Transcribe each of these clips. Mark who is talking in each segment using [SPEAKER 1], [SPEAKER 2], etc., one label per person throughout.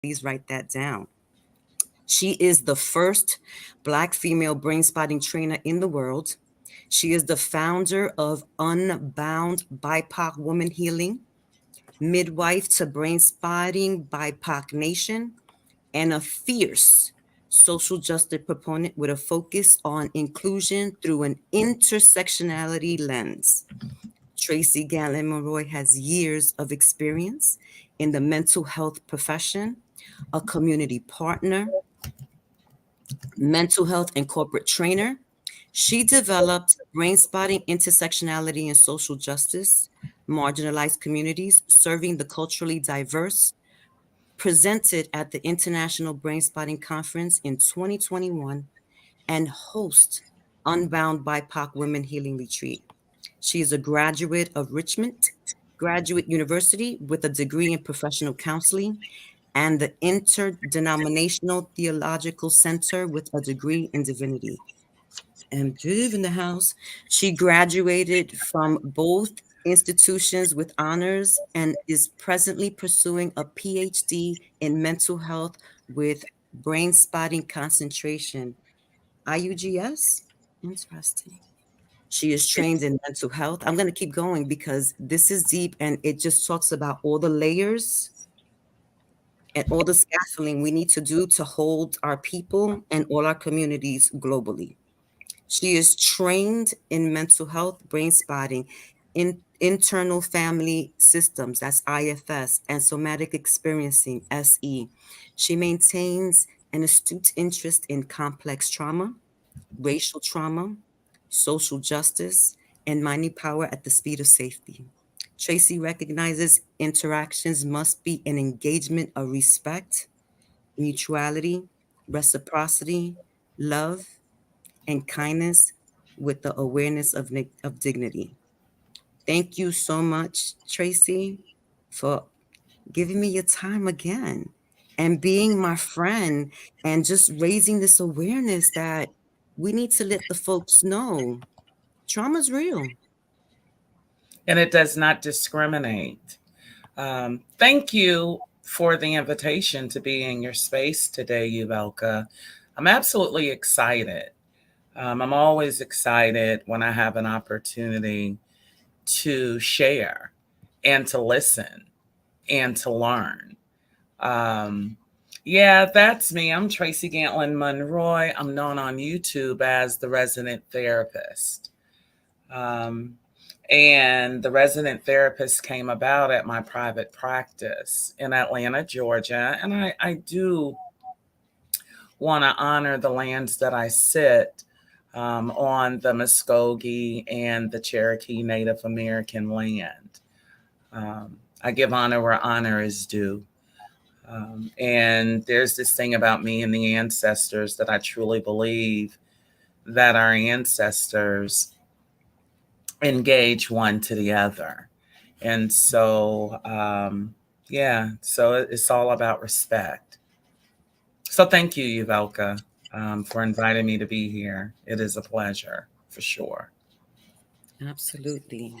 [SPEAKER 1] Please write that down. She is the first Black female brain spotting trainer in the world. She is the founder of Unbound BIPOC Woman Healing, midwife to Brain Spotting BIPOC Nation, and a fierce social justice proponent with a focus on inclusion through an intersectionality lens. Tracy Gantlin Monroy has years of experience in the mental health profession, a community partner, mental health and corporate trainer. She developed brain spotting, intersectionality, and social justice, marginalized communities, serving the culturally diverse, presented at the International Brain Spotting Conference in 2021, and host Unbound BIPOC Women Healing Retreat. She is a graduate of Richmond Graduate University with a degree in professional counseling and the Interdenominational Theological Center with a degree in divinity. And Viv in the house. She graduated from both institutions with honors and is presently pursuing a PhD in mental health with brain spotting concentration. IUGS? Interesting. She is trained in mental health. I'm going to keep going because this is deep and it just talks about all the layers and all the scaffolding we need to do to hold our people and all our communities globally. She is trained in mental health, brain spotting, in internal family systems, that's IFS, and somatic experiencing, SE. She maintains an astute interest in complex trauma, racial trauma, social justice, and mining power at the speed of safety. Tracy recognizes interactions must be an engagement of respect, mutuality, reciprocity, love, and kindness with the awareness of dignity. Thank you so much, Tracy, for giving me your time again and being my friend and just raising this awareness that we need to let the folks know trauma's real.
[SPEAKER 2] And it does not discriminate. Thank you for the invitation to be in your space today, Uvelka. I'm absolutely excited. I'm always excited when I have an opportunity to share and to listen and to learn. Um, yeah, that's me. I'm Tracy Gantlin Monroy. I'm known on YouTube as the Resident Therapist. Um, and the resident therapist came about at my private practice in Atlanta, Georgia. And I do want to honor the lands that I sit on the Muskogee and the Cherokee Native American land. I give honor where honor is due. And there's this thing about me and the ancestors that I truly believe that our ancestors engage one to the other. And so, yeah, so it's all about respect. So thank you, Uvelka, for inviting me to be here. It is a pleasure for sure.
[SPEAKER 1] Absolutely.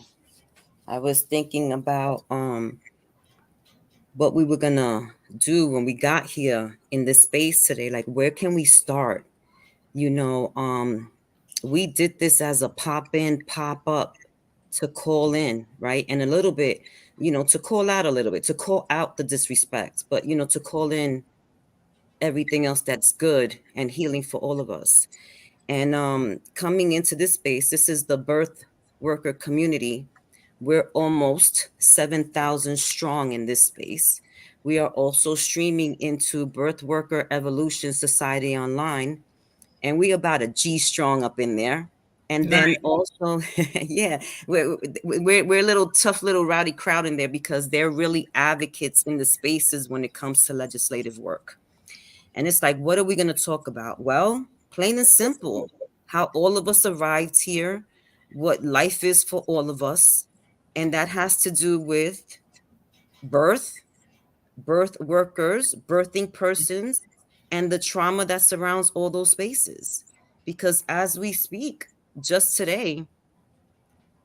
[SPEAKER 1] I was thinking about what we were gonna do when we got here in this space today. Like, where can we start? You know, we did this as a pop in, pop up to call in, right? And a little bit, to call out a little bit, to call out the disrespect, but, to call in everything else that's good and healing for all of us. And coming into this space, this is the birth worker community. We're almost 7,000 strong in this space. We are also streaming into Birth Worker Evolution Society online, and we about a G strong up in there. And then
[SPEAKER 2] Nice.
[SPEAKER 1] also, yeah, we're a little tough, little rowdy crowd in there because they're really advocates in the spaces when it comes to legislative work. And it's like, what are we going to talk about? Well, plain and simple, how all of us arrived here, what life is for all of us. And that has to do with birth, birth workers, birthing persons, and the trauma that surrounds all those spaces. Because as we speak, just today,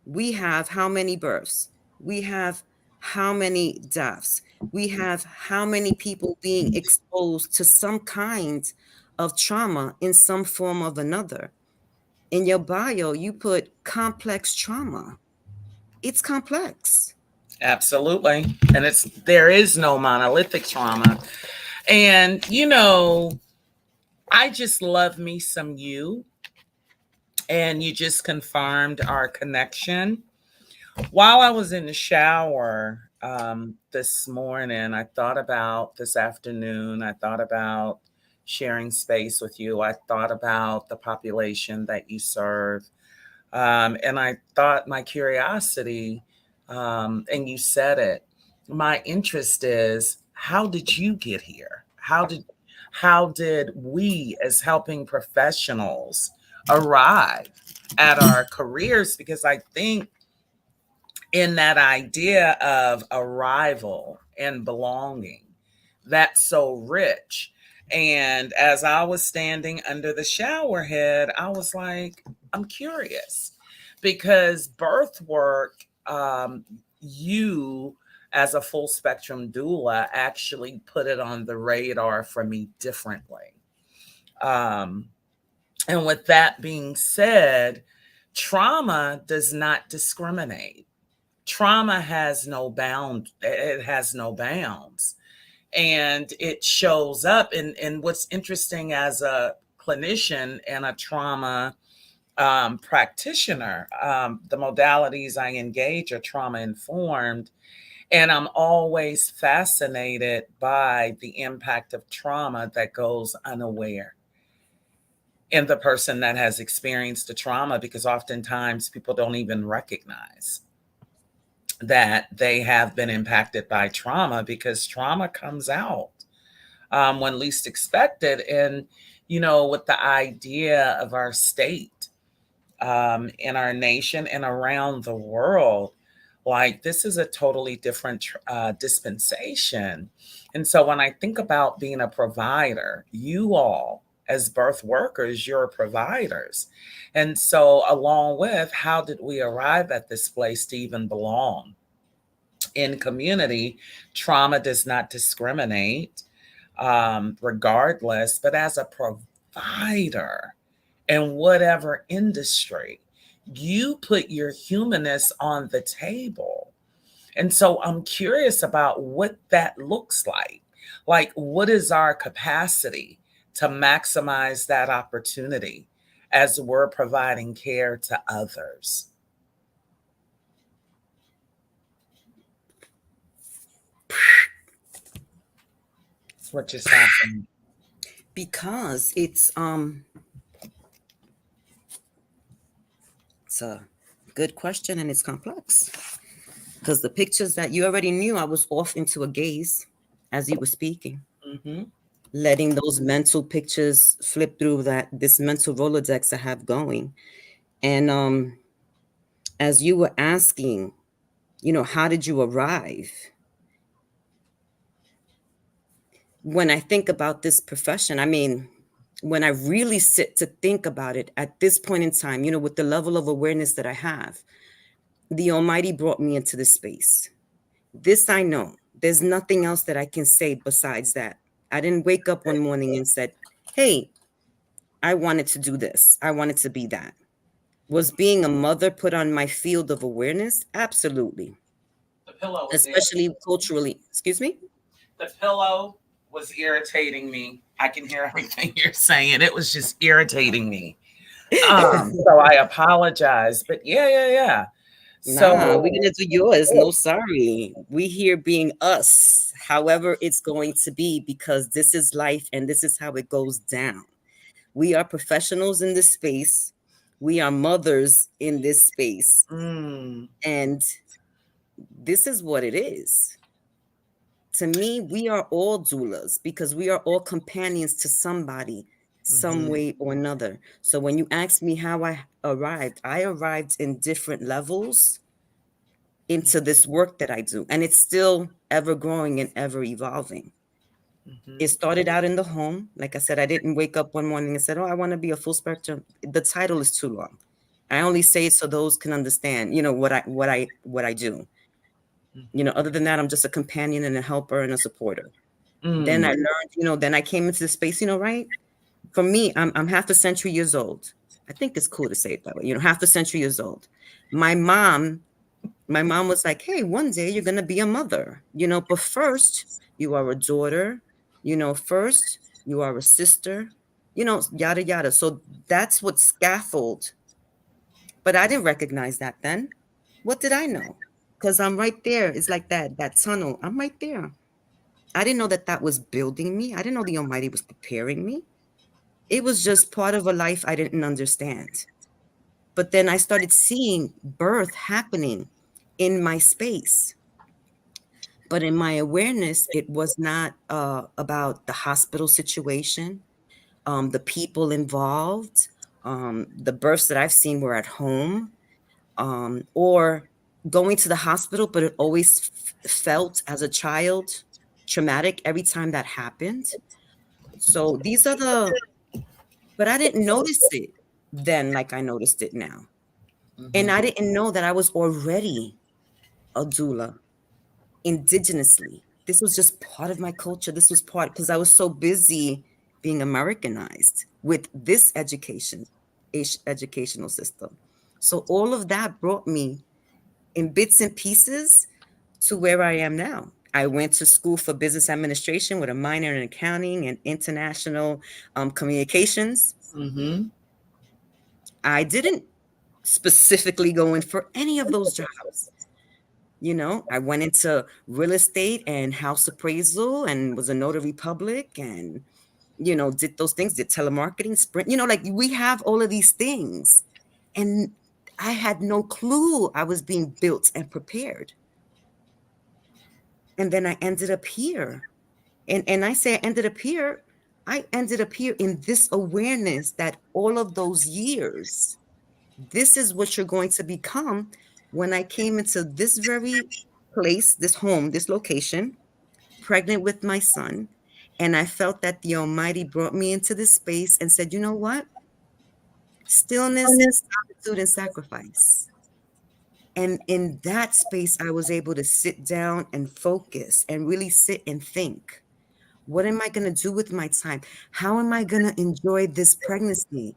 [SPEAKER 1] we have how many births? We have how many deaths? We have how many people being exposed to some kind of trauma in some form of another. In your bio, you put complex trauma. It's complex.
[SPEAKER 2] Absolutely. And there is no monolithic trauma. And I just love me some you, and you just confirmed our connection. While I was in the shower this morning, I thought about this afternoon, I thought about sharing space with you, I thought about the population that you serve. And I thought my curiosity, and you said it, my interest is, how did you get here? How did we as helping professionals arrive at our careers? Because I think in that idea of arrival and belonging, that's so rich. And as I was standing under the shower head, I was like, I'm curious because birth work, you as a full spectrum doula actually put it on the radar for me differently. Um, and with that being said, trauma does not discriminate. Trauma has no bound, it has no bounds, and it shows up. And what's interesting as a clinician and a trauma practitioner, the modalities I engage are trauma informed, and I'm always fascinated by the impact of trauma that goes unaware in the person that has experienced the trauma, because oftentimes people don't even recognize that they have been impacted by trauma, because trauma comes out when least expected. And, with the idea of our state, in our nation and around the world, like this is a totally different dispensation. And so when I think about being a provider, you all, as birth workers, you're providers. And so, along with, how did we arrive at this place to even belong in community? Trauma does not discriminate, regardless, but as a provider in whatever industry, you put your humanness on the table. And so I'm curious about what that looks like. Like, what is our capacity to maximize that opportunity as we're providing care to others? That's what just happened.
[SPEAKER 1] Because it's a good question and it's complex. Because the pictures that you already knew, I was off into a gaze as you were speaking,
[SPEAKER 2] Mm-hmm.
[SPEAKER 1] letting those mental pictures flip through that this mental Rolodex I have going. And as you were asking, how did you arrive? When I think about this profession, I mean, when I really sit to think about it at this point in time, with the level of awareness that I have, the Almighty brought me into this space. This I know. There's nothing else that I can say besides that. I didn't wake up one morning and said, hey, I wanted to do this. I wanted to be that. Was being a mother put on my field of awareness? Absolutely.
[SPEAKER 2] The pillow was
[SPEAKER 1] Especially culturally. Excuse me?
[SPEAKER 2] the pillow was irritating me. I can hear everything you're saying. It was just irritating me. So I apologize. But yeah, yeah, yeah.
[SPEAKER 1] Nah, we're
[SPEAKER 2] So
[SPEAKER 1] gonna do yours. No, sorry. We here being us, however it's going to be, because this is life and this is how it goes down. We are professionals in this space. We are mothers in this space.
[SPEAKER 2] mm,
[SPEAKER 1] And this is what it is. To me, we are all doulas because we are all companions to somebody, some
[SPEAKER 2] mhm,
[SPEAKER 1] way or another. So when you ask me how I arrived in different levels into this work that I do. And it's still ever growing and ever evolving. It
[SPEAKER 2] mhm,
[SPEAKER 1] started out in the home. Like I said, I didn't wake up one morning and said, oh, I want to be a full spectrum. The title is too long. I only say it so those can understand, what I do. Other than that, I'm just a companion and a helper and a supporter. Then I
[SPEAKER 2] Mm.
[SPEAKER 1] learned, then I came into the space, right? For me, I'm half a century years old. I think it's cool to say it that way, half a century years old. My mom, my mom was like, hey, one day you're gonna be a mother, but first you are a daughter, first you are a sister, yada yada. So that's what scaffold. But I didn't recognize that then. What did I know? Because I'm right there. It's like that tunnel. I'm right there. I didn't know that that was building me. I didn't know the Almighty was preparing me. It was just part of a life I didn't understand. But then I started seeing birth happening in my space. But in my awareness, it was not about the hospital situation, the people involved. The births that I've seen were at home, or going to the hospital, but it always felt as a child traumatic every time that happened. So these are but I didn't notice it then like I noticed it now. And I
[SPEAKER 2] Mhm.
[SPEAKER 1] didn't know that I was already a doula indigenously. This was just part of my culture. This was part because I was so busy being Americanized with this educational system. So all of that brought me in bits and pieces to where I am now. I went to school for business administration with a minor in accounting and international communications.
[SPEAKER 2] Mhm.
[SPEAKER 1] I didn't specifically go in for any of those jobs. I went into real estate and house appraisal and was a notary public and, did those things, did telemarketing, sprint, like we have all of these things. And I had no clue I was being built and prepared. And then I ended up here. And I say I ended up here in this awareness that all of those years, this is what you're going to become. When I came into this very place, this home, this location, pregnant with my son, and I felt that the Almighty brought me into this space and said, you know what? Stillness, solitude, and sacrifice. And in that space, I was able to sit down and focus and really sit and think. What am I going to do with my time? How am I going to enjoy this pregnancy?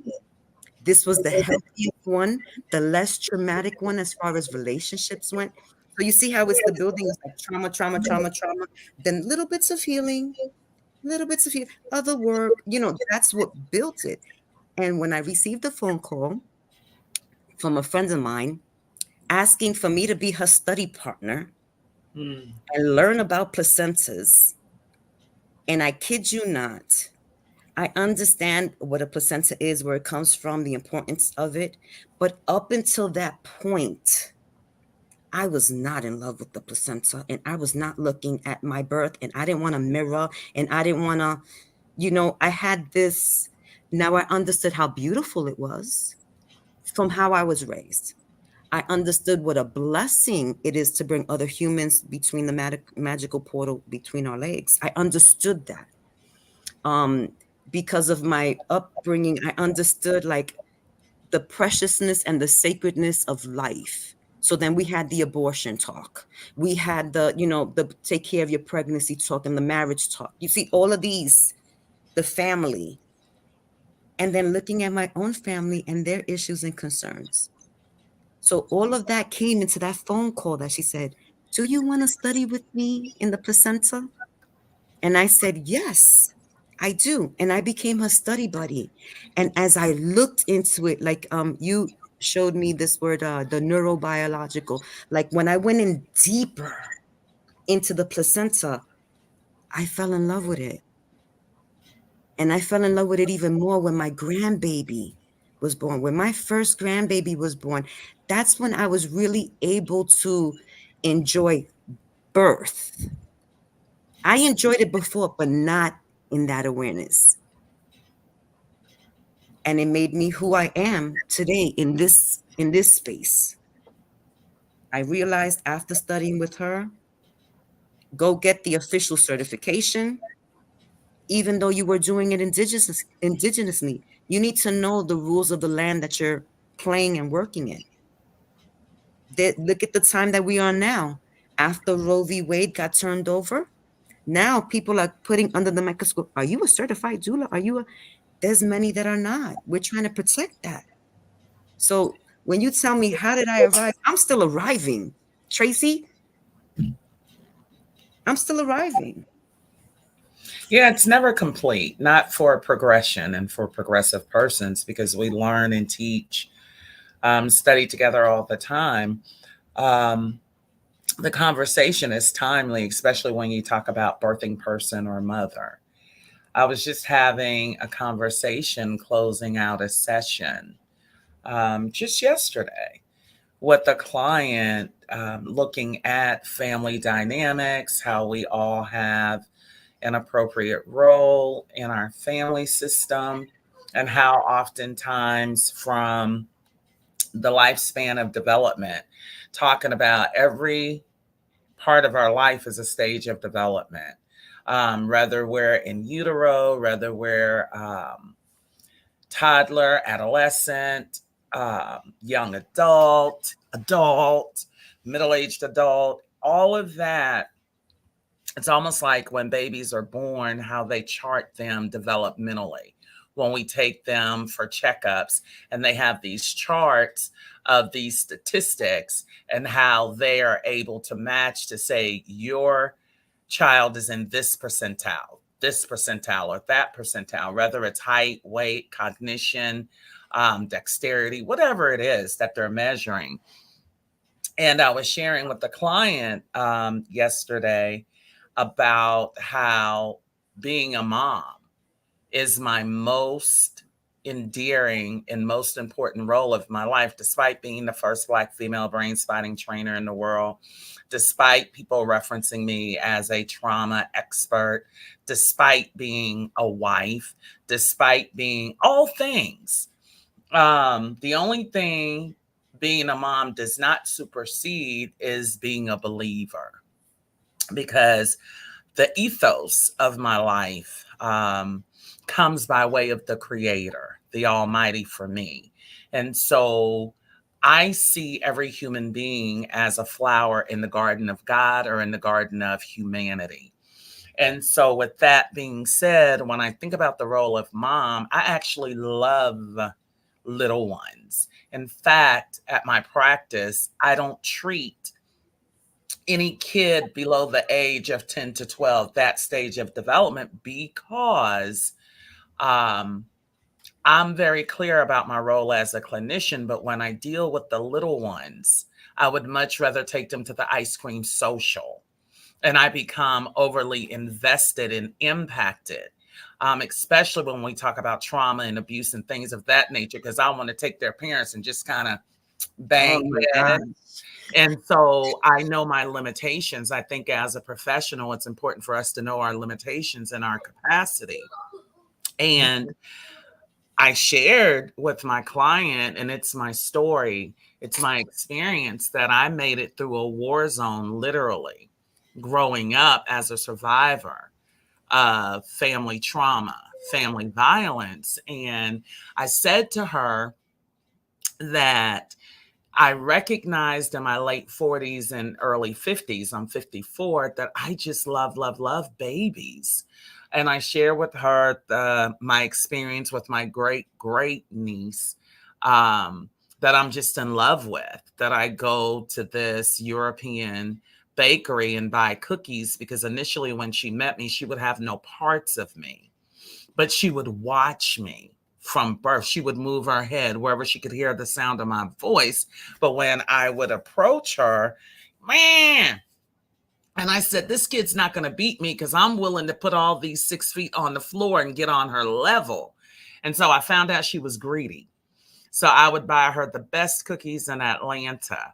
[SPEAKER 1] This was the healthiest one, the less traumatic one as far as relationships went. So you see how it's the building is like trauma, trauma, trauma, trauma, then little bits of healing, other work, that's what built it. And when I received a phone call from a friend of mine asking for me to be her study partner
[SPEAKER 2] Mm.
[SPEAKER 1] and learn about placentas, and I kid you not, I understand what a placenta is, where it comes from, the importance of it. But up until that point, I was not in love with the placenta and I was not looking at my birth and I didn't want to mirror and I didn't want to, I had this. Now I understood how beautiful it was from how I was raised. I understood what a blessing it is to bring other humans between the magical portal between our legs. I understood that. Um, because of my upbringing, I understood like the preciousness and the sacredness of life. So then we had the abortion talk. We had the take care of your pregnancy talk and the marriage talk. You see, all of these, the family, and then looking at my own family and their issues and concerns. So all of that came into that phone call that she said, do you want to study with me in the placenta? And I said, yes, I do. And I became her study buddy. And as I looked into it, like you showed me this word, the neurobiological, like when I went in deeper into the placenta, I fell in love with it. And I fell in love with it even more when my grandbaby was born. When my first grandbaby was born, that's when I was really able to enjoy birth. I enjoyed it before, but not in that awareness. And it made me who I am today in this space. I realized after studying with her, go get the official certification, even though you were doing it indigenously. You need to know the rules of the land that you're playing and working in. Look at the time that we are now. After Roe v. Wade got turned over, now people are putting under the microscope, are you a certified doula? Are you a, there's many that are not. We're trying to protect that. So when you tell me, how did I arrive? I'm still arriving. Tracy, I'm still arriving.
[SPEAKER 2] Yeah, it's never complete, not for progression and for progressive persons, because we learn and teach, study together all the time. Um, the conversation is timely, especially when you talk about birthing person or mother. I was just having a conversation closing out a session just yesterday with a client, looking at family dynamics, how we all have an appropriate role in our family system, and how oftentimes from the lifespan of development, talking about every part of our life is a stage of development. Whether we're in utero, whether we're toddler, adolescent, young adult, middle aged adult, all of that. It's almost like when babies are born, how they chart them developmentally. When we take them for checkups and they have these charts of these statistics and how they are able to match to say, your child is in this percentile, or that percentile, whether it's height, weight, cognition, dexterity, whatever it is that they're measuring. And I was sharing with the client yesterday about how being a mom is my most endearing and most important role of my life, despite being the first Black female brain spotting trainer in the world, despite people referencing me as a trauma expert, despite being a wife, despite being all things. The only thing being a mom does not supersede is being a believer, because the ethos of my life comes by way of the Creator, the Almighty, for me. And so I see every human being as a flower in the garden of God or in the garden of humanity. And so, with that being said, when I think about the role of mom, I actually love little ones. In fact, at my practice, I don't treat any kid below the age of 10 to 12, that stage of development, because um, I'm very clear about my role as a clinician. But when I deal with the little ones, I would much rather take them to the ice cream social, and I become overly invested and impacted. Especially when we talk about trauma and abuse and things of that nature, because I want to take their parents and just kind of
[SPEAKER 1] Oh
[SPEAKER 2] bang
[SPEAKER 1] my
[SPEAKER 2] head.
[SPEAKER 1] gosh.
[SPEAKER 2] And so I know my limitations. I think as a professional, it's important for us to know our limitations and our capacity. And I shared with my client, and it's my story, it's my experience, that I made it through a war zone, literally, growing up as a survivor of family trauma, family violence. And I said to her that I recognized in my late 40s and early 50s, I'm 54, that I just love babies. And I share with her my experience with my great niece, um, that I'm just in love with, that I go to this European bakery and buy cookies, because initially when she met me, she would have no parts of me, but she would watch me from birth. She would move her head wherever she could hear the sound of my voice. But when I would approach her, man, and I said, this kid's not going to beat me, because I'm willing to put all these 6 feet on the floor and get on her level. And so I found out she was greedy. So I would buy her the best cookies in Atlanta.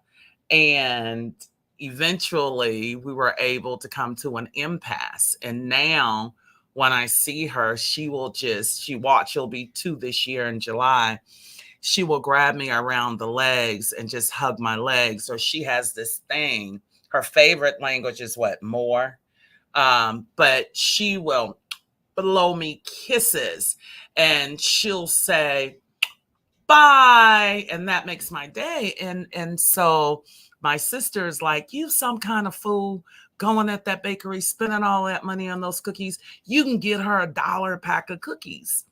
[SPEAKER 2] And eventually we were able to come to an impasse. And now when I see her, she'll be 2 this year in July. She will grab me around the legs and just hug my legs. So she has this thing. Her favorite language is what? More. But she will blow me kisses, and she'll say, bye, and that makes my day. And so my sister is like, "You some kind of fool going at that bakery, spending all that money on those cookies. You can get her $1 pack of cookies."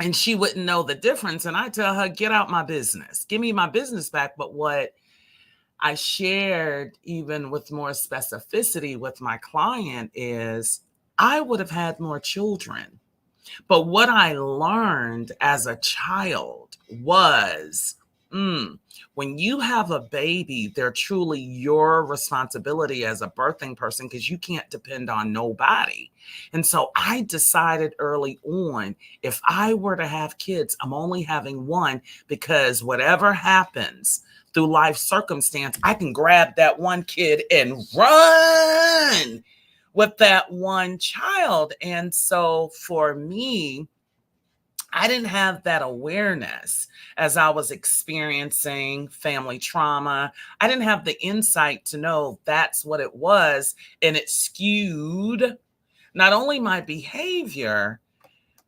[SPEAKER 2] And she wouldn't know the difference. And I tell her, "Get out my business. Give me my business back." But what I shared, even with more specificity with my client, is I would have had more children. But what I learned as a child was, when you have a baby, they're truly your responsibility as a birthing person because you can't depend on nobody. And so I decided early on, if I were to have kids, I'm only having one because whatever happens through life circumstance, I can grab that one kid and run with that one child. And so for me, I didn't have that awareness as I was experiencing family trauma. I didn't have the insight to know that's what it was. And it skewed not only my behavior,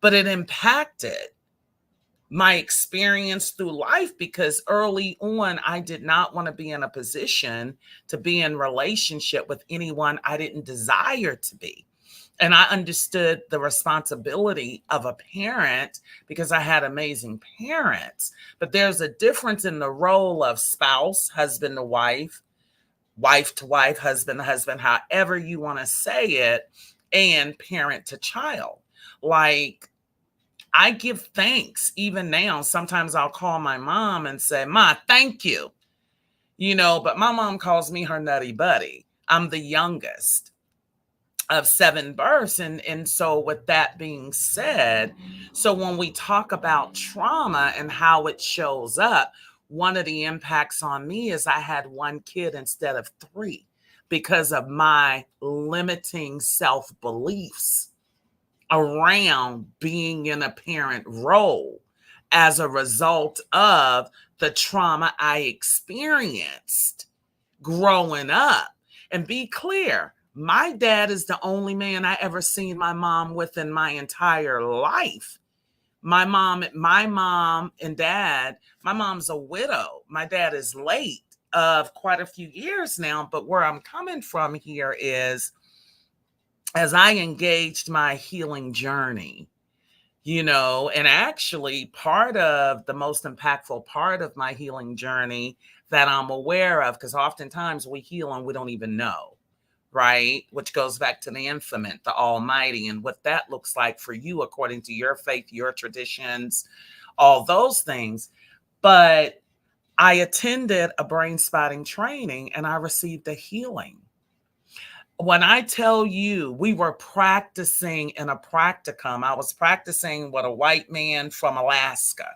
[SPEAKER 2] but it impacted my experience through life because early on, I did not want to be in a position to be in relationship with anyone I didn't desire to be. And I understood the responsibility of a parent because I had amazing parents. But there's a difference in the role of spouse, husband to wife, wife to wife, husband to husband, however you want to say it, and parent to child. Like, I give thanks even now. Sometimes I'll call my mom and say, "Ma, thank you." But my mom calls me her nutty buddy. I'm the youngest of 7 births. And so with that being said, so when we talk about trauma and how it shows up, one of the impacts on me is I had one kid instead of 3 because of my limiting self beliefs around being in a parent role as a result of the trauma I experienced growing up. And be clear, my dad is the only man I ever seen my mom with in my entire life. My mom and dad, my mom's a widow. My dad is late of quite a few years now. But where I'm coming from here is as I engaged my healing journey, and actually part of the most impactful part of my healing journey that I'm aware of, because oftentimes we heal and we don't even know, right? Which goes back to the infinite, the almighty, and what that looks like for you according to your faith, your traditions, all those things. But I attended a brain spotting training and I received a healing. When I tell you we were practicing in a practicum, I was practicing with a white man from Alaska.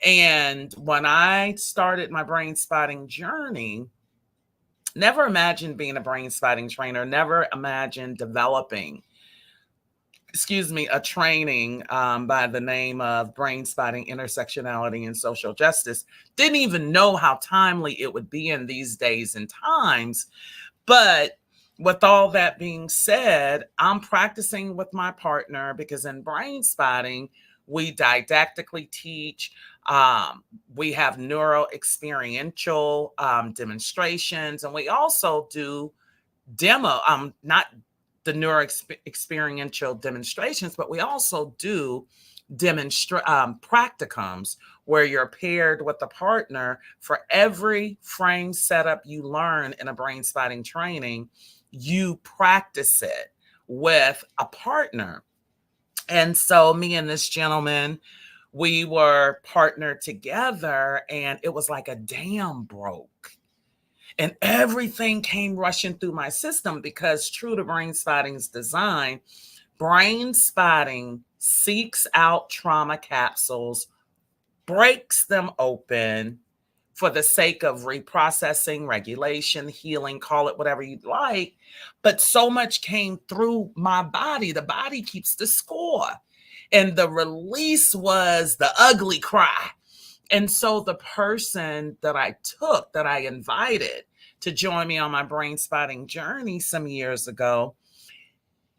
[SPEAKER 2] And when I started my brain spotting journey, never imagined being a brain spotting trainer, never imagined developing, a training by the name of brain spotting, intersectionality, and social justice. Didn't even know how timely it would be in these days and times. But with all that being said, I'm practicing with my partner because in brain spotting, we didactically teach. We have neuro experiential demonstrations, and we also do not the neuro experiential demonstrations, but we also do practicums where you're paired with a partner. For every frame setup you learn in a brain spotting training, you practice it with a partner. And so me and this gentleman, we were partnered together and it was like a dam broke. And everything came rushing through my system because true to brain spotting's design, brain spotting seeks out trauma capsules, breaks them open for the sake of reprocessing, regulation, healing, call it whatever you'd like. But so much came through my body. The body keeps the score. And the release was the ugly cry. And so the person that I invited to join me on my brain spotting journey some years ago,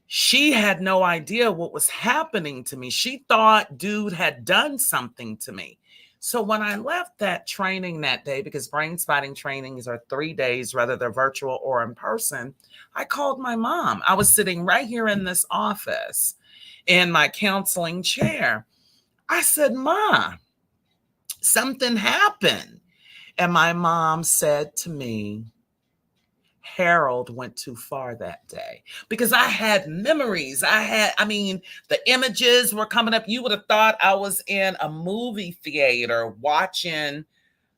[SPEAKER 2] she had no idea what was happening to me. She thought dude had done something to me. So when I left that training that day, because brain spotting trainings are 3 days, whether they're virtual or in person, I called my mom. I was sitting right here in this office in my counseling chair. I said, "Ma, something happened." And my mom said to me, "Harold went too far that day." Because I had memories. I mean, the images were coming up. You would have thought I was in a movie theater watching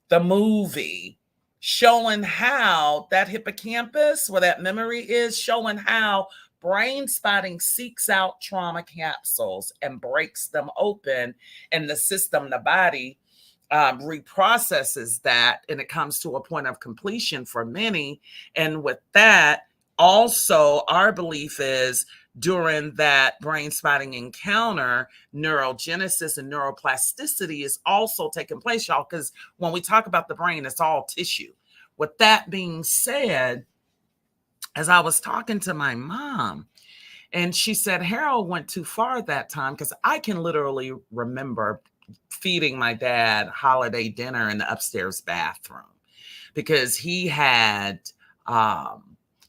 [SPEAKER 2] the movie, showing how that hippocampus, where that memory is, showing how brain spotting seeks out trauma capsules and breaks them open, and the system, the body, reprocesses that, and it comes to a point of completion for many. And with that, also, our belief is during that brain spotting encounter, neurogenesis and neuroplasticity is also taking place, y'all, because when we talk about the brain, it's all tissue. With that being said, as I was talking to my mom, and she said, Harold went too far that time, because I can literally remember feeding my dad holiday dinner in the upstairs bathroom because he had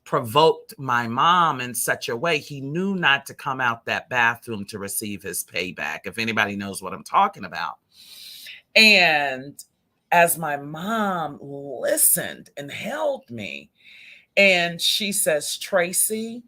[SPEAKER 2] provoked my mom in such a way he knew not to come out that bathroom to receive his payback, if anybody knows what I'm talking about. And as my mom listened and held me, and she says, Tracy,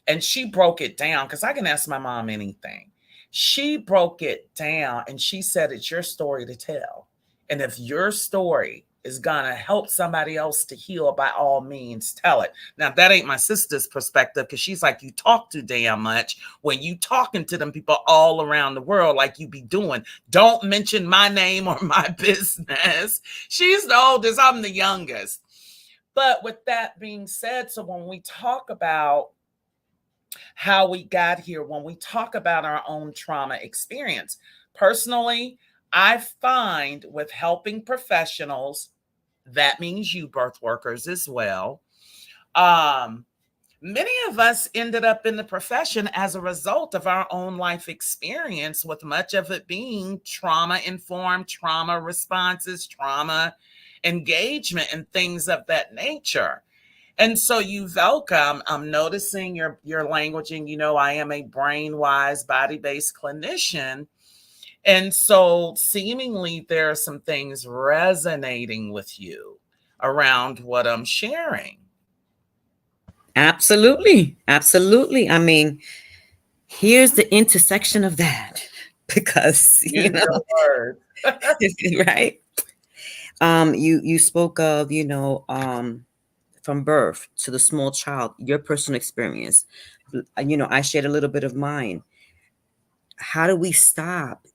[SPEAKER 2] and she broke it down, because I can ask my mom anything. She broke it down and she said, it's your story to tell. And if your story is going to help somebody else to heal, by all means, tell it. Now, that ain't my sister's perspective, because she's like, you talk too damn much when you talking to them people all around the world like you be doing. Don't mention my name or my business. She's the oldest, I'm the youngest. But with that being said, so when we talk about how we got here, when we talk about our own trauma experience, personally, I find with helping professionals, that means you birth workers as well, many of us ended up in the profession as a result of our own life experience, with much of it being trauma informed, trauma responses, trauma engagement, and things of that nature. And so, you, Velka, I'm noticing your languaging. You know, I am a brain wise, body based clinician. And so, seemingly, there are some things resonating with you around what I'm sharing.
[SPEAKER 1] Absolutely. Absolutely. I mean, here's the intersection of that because,
[SPEAKER 2] Use your words.
[SPEAKER 1] right? You spoke of, from birth to the small child, your personal experience. I shared a little bit of mine. How do we stop,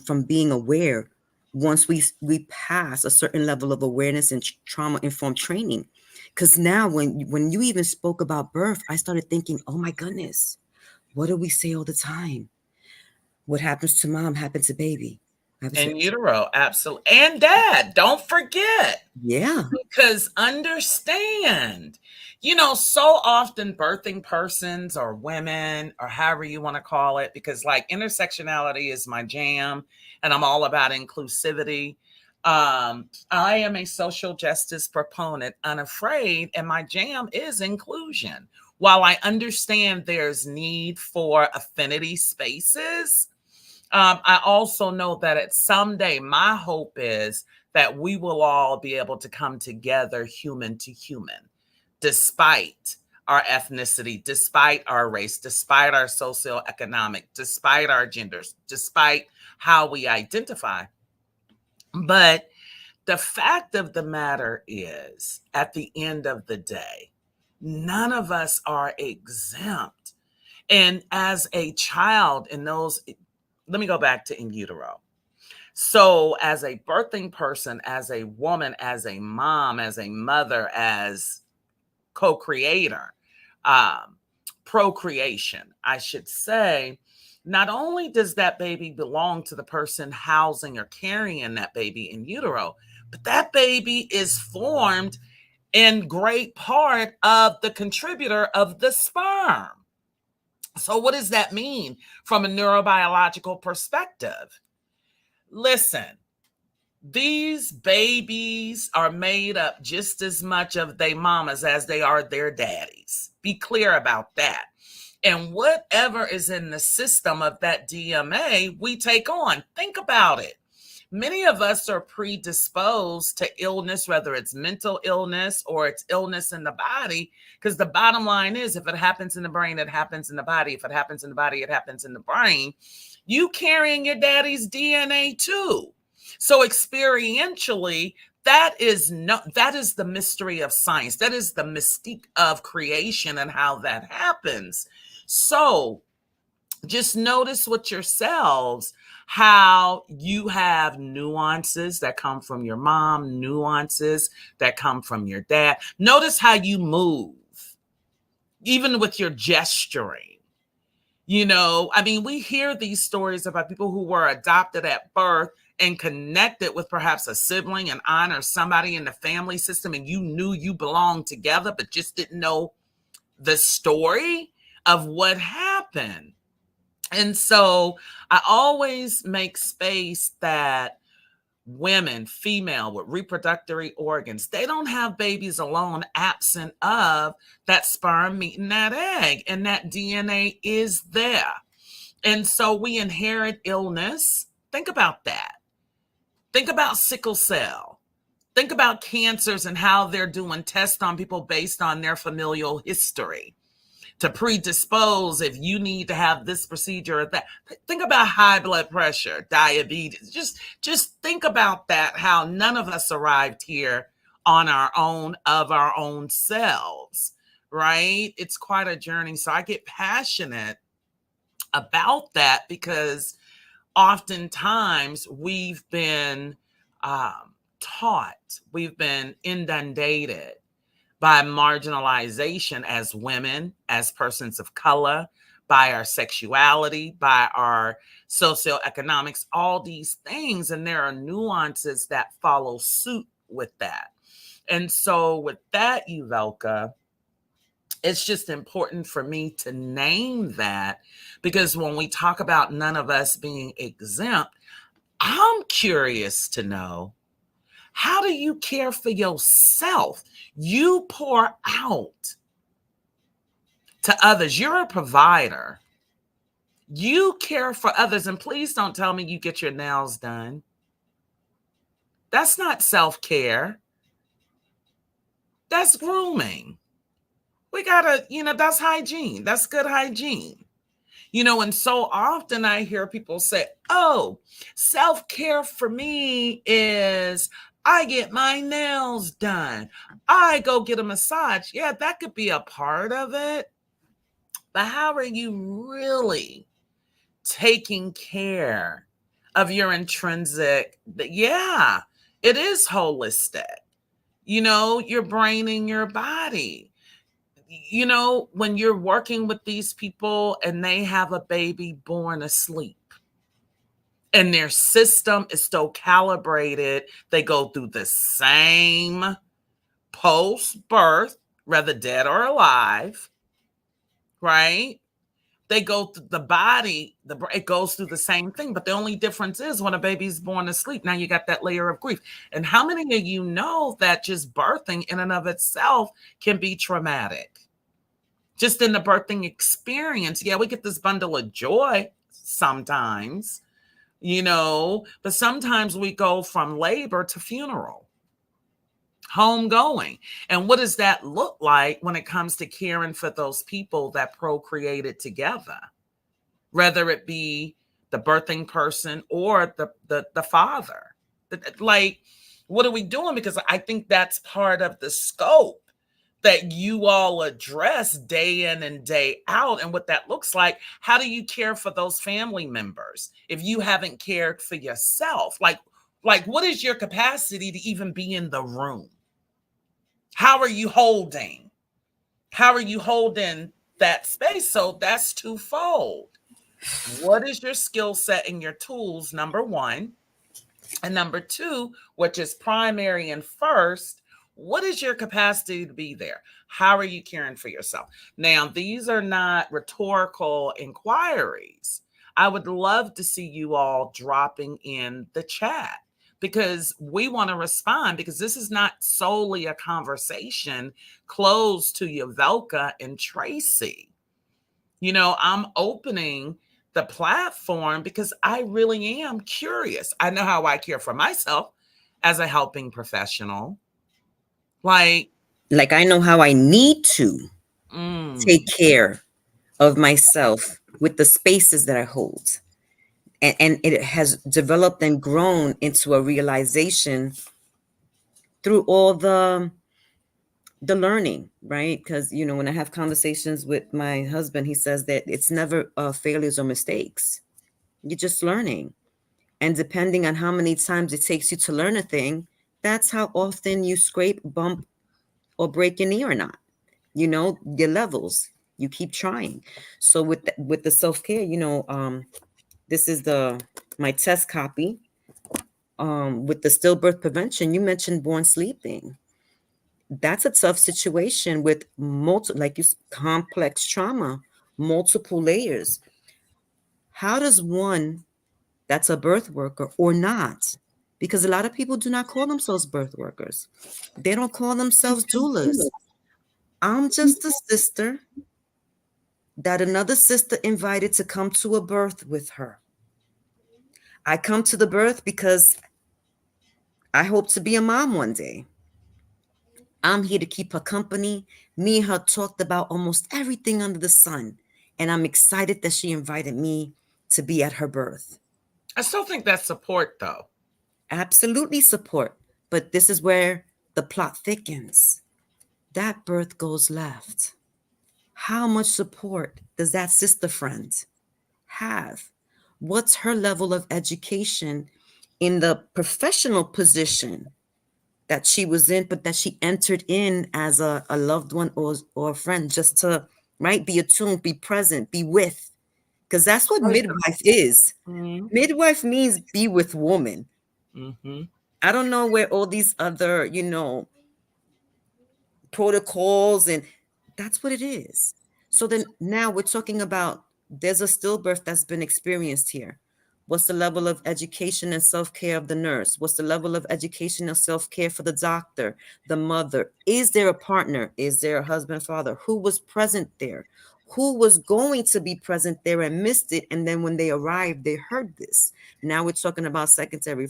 [SPEAKER 1] from being aware once we pass a certain level of awareness and trauma informed training? Because now, when you even spoke about birth, I started thinking, oh my goodness, what do we say all the time? What happens to mom happens to baby.
[SPEAKER 2] In utero, absolutely. And dad, don't forget.
[SPEAKER 1] Yeah.
[SPEAKER 2] Because understand, so often birthing persons or women, or however you want to call it, because like intersectionality is my jam and I'm all about inclusivity. I am a social justice proponent, unafraid, and my jam is inclusion. While I understand there's need for affinity spaces, I also know that at someday, my hope is that we will all be able to come together human to human, despite our ethnicity, despite our race, despite our socioeconomic, despite our genders, despite how we identify. But the fact of the matter is, at the end of the day, none of us are exempt. And as a child, in those, let me go back to in utero. So, as a birthing person, as a woman, as a mom, as a mother, as co creator, um, procreation, I should say, not only does that baby belong to the person housing or carrying that baby in utero, but that baby is formed in great part of the contributor of the sperm. So, what does that mean from a neurobiological perspective? Listen, These babies are made up just as much of their mamas as they are their daddies. Be clear about that. And whatever is in the system of that DMA, we take on. Think about it. Many of us are predisposed to illness, whether it's mental illness or it's illness in the body, because the bottom line is if it happens in the brain, it happens in the body. If it happens in the body, it happens in the brain. You carrying your daddy's DNA too. So experientially, that is the mystery of science. That is the mystique of creation and how that happens. So just notice with yourselves how you have nuances that come from your mom, nuances that come from your dad. Notice how you move, even with your gesturing. I mean, we hear these stories about people who were adopted at birth and connected with perhaps a sibling, an aunt, or somebody in the family system, and you knew you belonged together, but just didn't know the story of what happened. And so I always make space that women, female with reproductory organs, they don't have babies alone absent of that sperm meeting that egg, and that DNA is there. And so we inherit illness. Think about that. Think about sickle cell. Think about cancers and how they're doing tests on people based on their familial history to predispose if you need to have this procedure or that. Think about high blood pressure, diabetes. Just think about that, how none of us arrived here on our own, of our own selves, right? It's quite a journey. So I get passionate about that because oftentimes we've been taught, we've been inundated by marginalization as women, as persons of color, by our sexuality, by our socioeconomics, all these things. And there are nuances that follow suit with that. And so with that, Uvelka, it's just important for me to name that, because when we talk about none of us being exempt, I'm curious to know, how do you care for yourself? You pour out to others. You're a provider. You care for others. And please don't tell me you get your nails done. That's not self-care. That's grooming. We gotta, that's hygiene. That's good hygiene. And so often I hear people say, oh, self-care for me is I get my nails done. I go get a massage. Yeah, that could be a part of it. But how are you really taking care of your intrinsic? Yeah, it is holistic. Your brain and your body. When you're working with these people and they have a baby born asleep and their system is so calibrated, they go through the same post-birth, whether dead or alive, right? They go through the body, it goes through the same thing, but the only difference is when a baby's born asleep, now you got that layer of grief. And how many of you know that just birthing in and of itself can be traumatic? Just in the birthing experience, yeah, we get this bundle of joy sometimes, but sometimes we go from labor to funeral, homegoing. And what does that look like when it comes to caring for those people that procreated together, whether it be the birthing person or the father? Like, what are we doing? Because I think that's part of the scope that you all address day in and day out, and what that looks like. How do you care for those family members if you haven't cared for yourself? Like what is your capacity to even be in the room? How are you holding? How are you holding that space? So that's twofold. What is your skill set and your tools, number one? And number two, which is primary and first, what is your capacity to be there? How are you caring for yourself? Now, these are not rhetorical inquiries. I would love to see you all dropping in the chat. because we want to respond, because this is not solely a conversation closed to Yavelka and Tracy. I'm opening the platform because I really am curious. I know how I care for myself as a helping professional. Like,
[SPEAKER 1] Like I know how I need to
[SPEAKER 2] mm,
[SPEAKER 1] take care of myself with the spaces that I hold. And it has developed and grown into a realization through all the learning, right? Because when I have conversations with my husband, he says that it's never failures or mistakes. You're just learning. And depending on how many times it takes you to learn a thing, that's how often you scrape, bump, or break your knee or not. Your levels. You keep trying. So with the self-care, this is the my test copy. With the stillbirth prevention, you mentioned born sleeping. That's a tough situation with complex trauma, multiple layers. How does one that's a birth worker or not, because a lot of people do not call themselves birth workers, they don't call themselves doulas. I'm just a sister that another sister invited to come to a birth with her. I come to the birth because I hope to be a mom one day. I'm here to keep her company. Me and her talked about almost everything under the sun. And I'm excited that she invited me to be at her birth.
[SPEAKER 2] I still think that's support, though.
[SPEAKER 1] Absolutely support. But this is where the plot thickens. That birth goes left. How much support does that sister friend have? What's her level of education in the professional position that she was in, but that she entered in as a loved one or a friend, just to, right, be attuned, be present, be with? Because that's what midwife is.
[SPEAKER 2] Mm-hmm.
[SPEAKER 1] Midwife means be with woman.
[SPEAKER 2] Mm-hmm.
[SPEAKER 1] I don't know where all these other, protocols, and that's what it is. So then now we're talking about there's a stillbirth that's been experienced here. What's the level of education and self-care of the nurse? What's the level of education and self-care for the doctor, the mother? Is there a partner? Is there a husband, father? Who was present there? Who was going to be present there and missed it? And then when they arrived, they heard this. Now we're talking about secondary,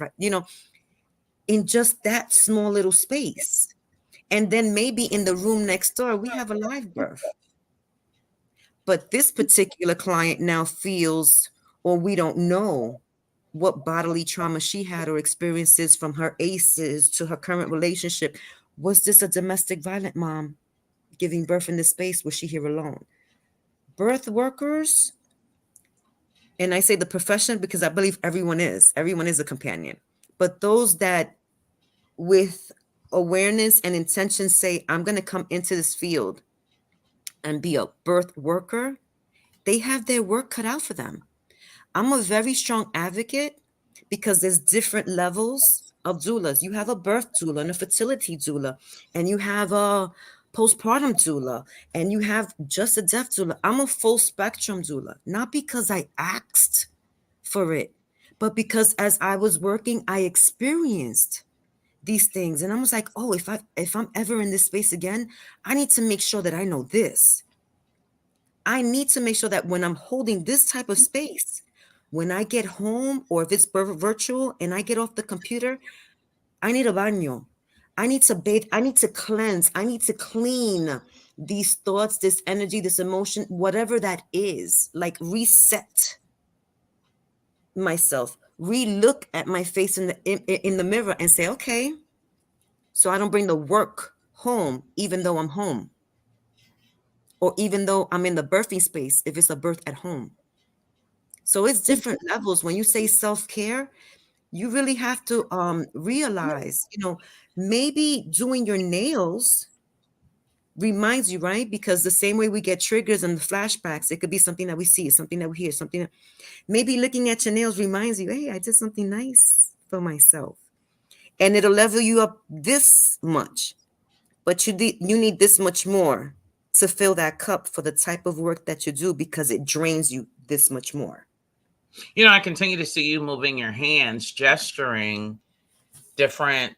[SPEAKER 1] in just that small little space. And then maybe in the room next door, we have a live birth. But this particular client now feels, or we don't know what bodily trauma she had or experiences from her ACEs to her current relationship. Was this a domestic violent mom giving birth in this space? Was she here alone? Birth workers, and I say the profession because I believe everyone is a companion. But those that with awareness and intention say, I'm going to come into this field and be a birth worker, they have their work cut out for them. I'm a very strong advocate because there's different levels of doulas. You have a birth doula and a fertility doula, and you have a postpartum doula, and you have just a death doula. I'm a full spectrum doula, not because I asked for it, but because as I was working, I experienced these things, and I was like, oh, if I'm ever in this space again, I need to make sure that I know this. I need to make sure that when I'm holding this type of space, when I get home or if it's virtual and I get off the computer, I need a baño. I need to bathe. I need to cleanse. I need to clean these thoughts, this energy, this emotion, whatever that is, like reset myself, re-look at my face in the mirror and say, okay, so I don't bring the work home, even though I'm home, or even though I'm in the birthing space, if it's a birth at home. So it's different levels. When you say self-care, you really have to realize, maybe doing your nails reminds you, right? Because the same way we get triggers and the flashbacks, it could be something that we see, something that we hear, something that maybe looking at your nails reminds you, hey, I did something nice for myself. And it'll level you up this much, but you need this much more to fill that cup for the type of work that you do, because it drains you this much more.
[SPEAKER 2] I continue to see you moving your hands, gesturing different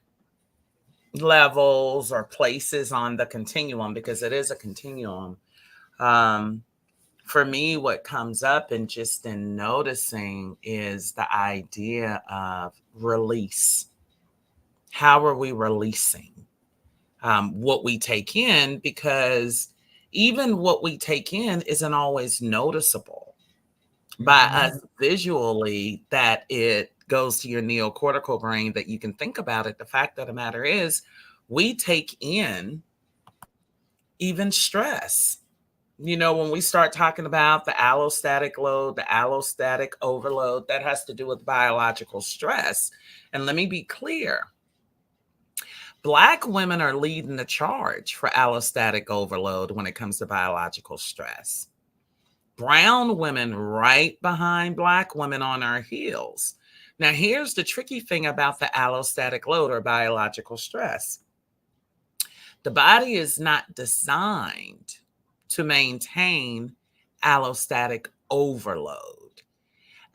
[SPEAKER 2] levels or places on the continuum, because it is a continuum. Um, for me, what comes up and just in noticing is the idea of release. How are we releasing what we take in? Because even what we take in isn't always noticeable by
[SPEAKER 1] Mm-hmm.
[SPEAKER 2] us visually, that it goes to your neocortical brain, that you can think about it. The fact of the matter is, we take in even stress. When we start talking about the allostatic load, the allostatic overload, that has to do with biological stress. And let me be clear, Black women are leading the charge for allostatic overload when it comes to biological stress. Brown women right behind Black women on our heels. Now, here's the tricky thing about the allostatic load or biological stress. The body is not designed to maintain allostatic overload.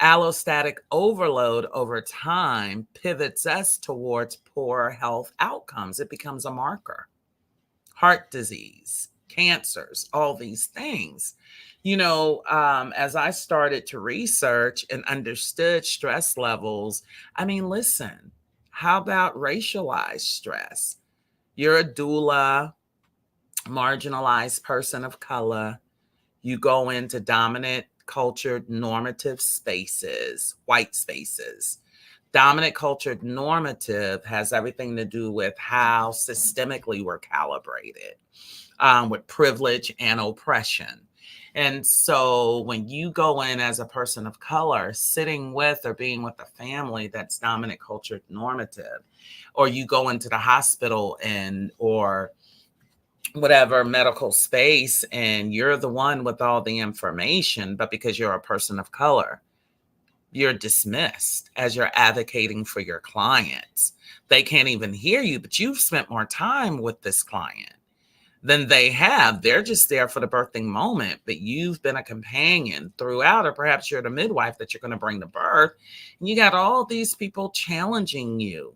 [SPEAKER 2] Allostatic overload over time pivots us towards poor health outcomes. It becomes a marker. Heart disease, cancers, all these things. As I started to research and understood stress levels, I mean, listen, how about racialized stress? You're a doula, marginalized person of color. You go into dominant cultured normative spaces, white spaces. Dominant cultured normative has everything to do with how systemically we're calibrated, with privilege and oppression. And so when you go in as a person of color, sitting with or being with a family that's dominant cultured normative, or you go into the hospital or whatever medical space and you're the one with all the information, but because you're a person of color, you're dismissed as you're advocating for your clients. They can't even hear you, but you've spent more time with this client than they have. They're just there for the birthing moment, but you've been a companion throughout, or perhaps you're the midwife that you're going to bring to birth. And you got all these people challenging you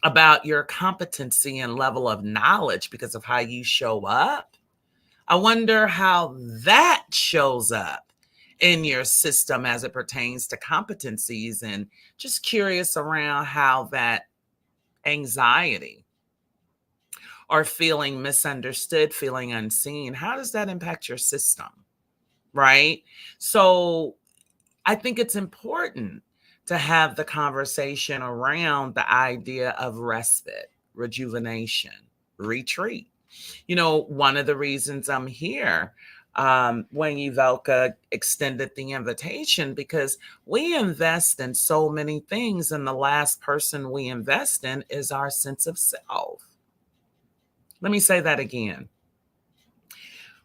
[SPEAKER 2] about your competency and level of knowledge because of how you show up. I wonder how that shows up in your system as it pertains to competencies, and just curious around how that anxiety or feeling misunderstood, feeling unseen, how does that impact your system? Right? So I think it's important to have the conversation around the idea of respite, rejuvenation, retreat. One of the reasons I'm here, when Yuvelka extended the invitation, because we invest in so many things, and the last person we invest in is our sense of self. Let me say that again.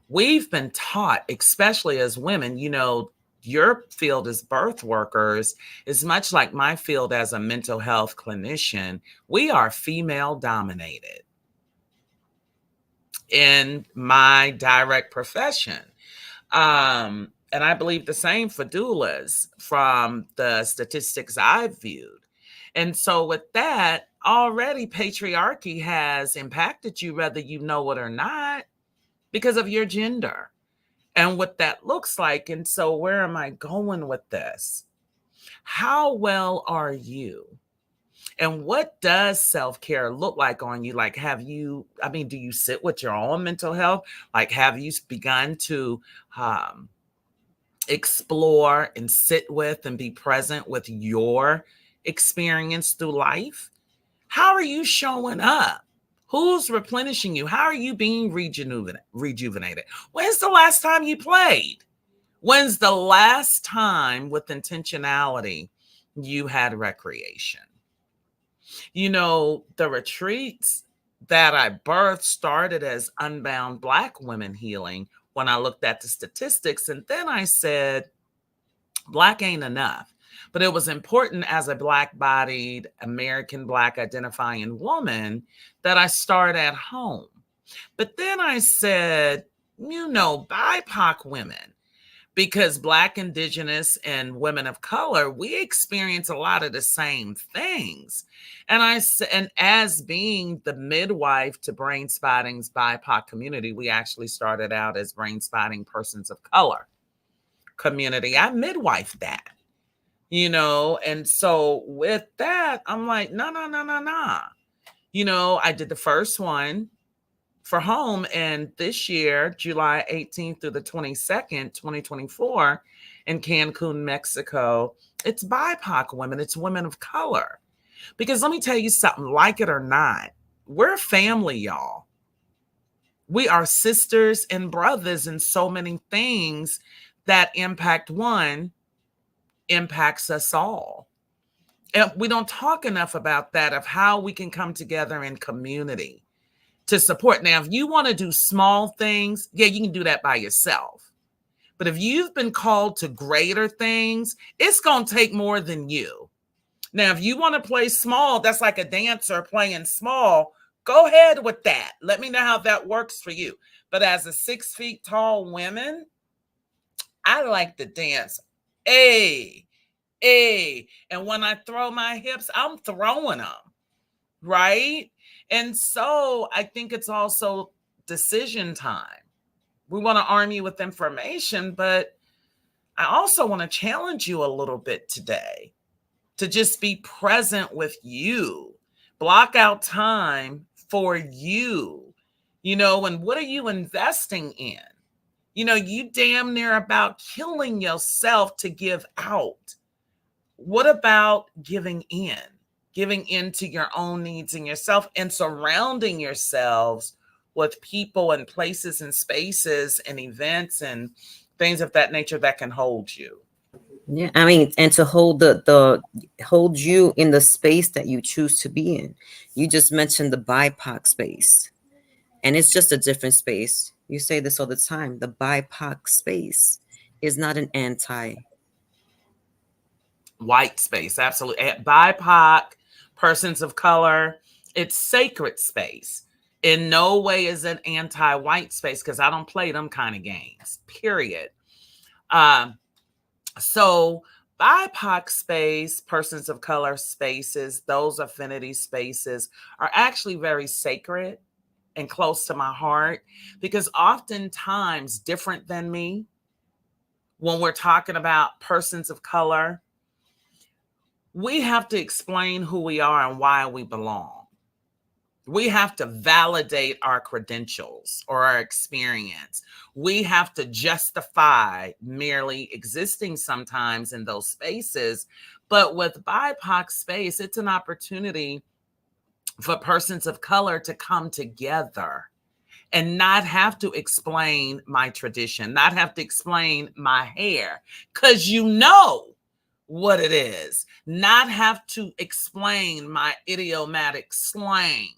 [SPEAKER 2] We've been taught, especially as women, your field as birth workers is much like my field as a mental health clinician. We are female dominated in my direct profession. And I believe the same for doulas from the statistics I've viewed. And so with that, already patriarchy has impacted you, whether you know it or not, because of your gender and what that looks like. And so where am I going with this? How well are you? And what does self-care look like on you? Like, do you sit with your own mental health? Like, have you begun to explore and sit with and be present with your experience through life? How are you showing up? Who's replenishing you? How are you being rejuvenated? When's the last time you played? When's the last time with intentionality you had recreation? The retreats that I birthed started as Unbound Black Women Healing when I looked at the statistics. And then I said, Black ain't enough. But it was important as a Black-bodied American Black identifying woman that I start at home. But then I said, BIPOC women, because Black, Indigenous, and women of color, we experience a lot of the same things. And as being the midwife to Brain Spotting's BIPOC community, we actually started out as Brain Spotting Persons of Color community. I midwife that, and so with that, I'm like, no, no, no, no, no. I did the first one for home. And this year, July 18th through the 22nd, 2024, in Cancun, Mexico, it's BIPOC women, it's women of color. Because let me tell you something, like it or not, we're family, y'all. We are sisters and brothers in so many things that impact one, impacts us all. And we don't talk enough about that, of how we can come together in community to support. Now, if you want to do small things, yeah, you can do that by yourself. But if you've been called to greater things, it's going to take more than you. Now, if you want to play small, that's like a dancer playing small, go ahead with that. Let me know how that works for you. But as a 6 feet tall woman, I like to dance. Hey, hey. And when I throw my hips, I'm throwing them. Right? And so I think it's also decision time. We want to arm you with information, but I also want to challenge you a little bit today to just be present with you. Block out time for you, and what are you investing in? You damn near about killing yourself to give out. What about giving in? Giving into your own needs and yourself, and surrounding yourselves with people and places and spaces and events and things of that nature that can hold you.
[SPEAKER 1] Yeah, I mean, and to hold the hold you in the space that you choose to be in. You just mentioned the BIPOC space, and it's just a different space. You say this all the time. The BIPOC space is not an anti.
[SPEAKER 2] White space, absolutely. BIPOC, persons of color, it's sacred space. In no way is it anti-white space, because I don't play them kind of games, period. Um, so BIPOC space, persons of color spaces, those affinity spaces are actually very sacred and close to my heart, because oftentimes, different than me, when we're talking about persons of color, we have to explain who we are and why we belong. We have to validate our credentials or our experience. We have to justify merely existing sometimes in those spaces. But with BIPOC space, it's an opportunity for persons of color to come together and not have to explain my tradition, not have to explain my hair, because what it is, not have to explain my idiomatic slang,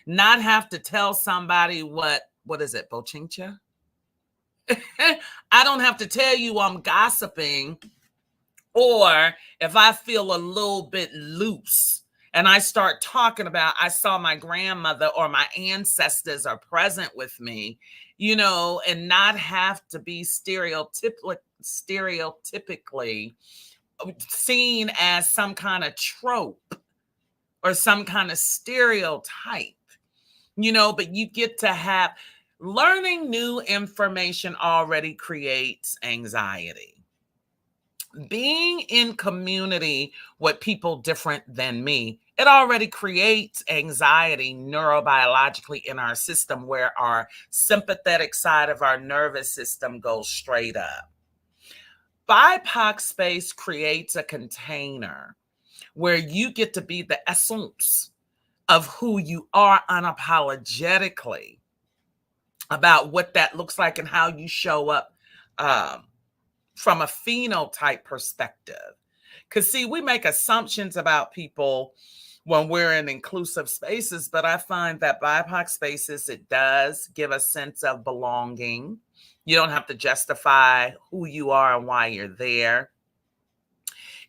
[SPEAKER 2] not have to tell somebody what is it, bochincha? I don't have to tell you I'm gossiping, or if I feel a little bit loose and I start talking about, I saw my grandmother or my ancestors are present with me, and not have to be stereotypically seen as some kind of trope or some kind of stereotype, but you get to have learning new information already creates anxiety. Being in community with people different than me, it already creates anxiety neurobiologically in our system, where our sympathetic side of our nervous system goes straight up. BIPOC space creates a container where you get to be the essence of who you are unapologetically, about what that looks like and how you show up from a phenotype perspective. Because, see, we make assumptions about people when we're in inclusive spaces, but I find that BIPOC spaces, it does give a sense of belonging. You don't have to justify who you are and why you're there.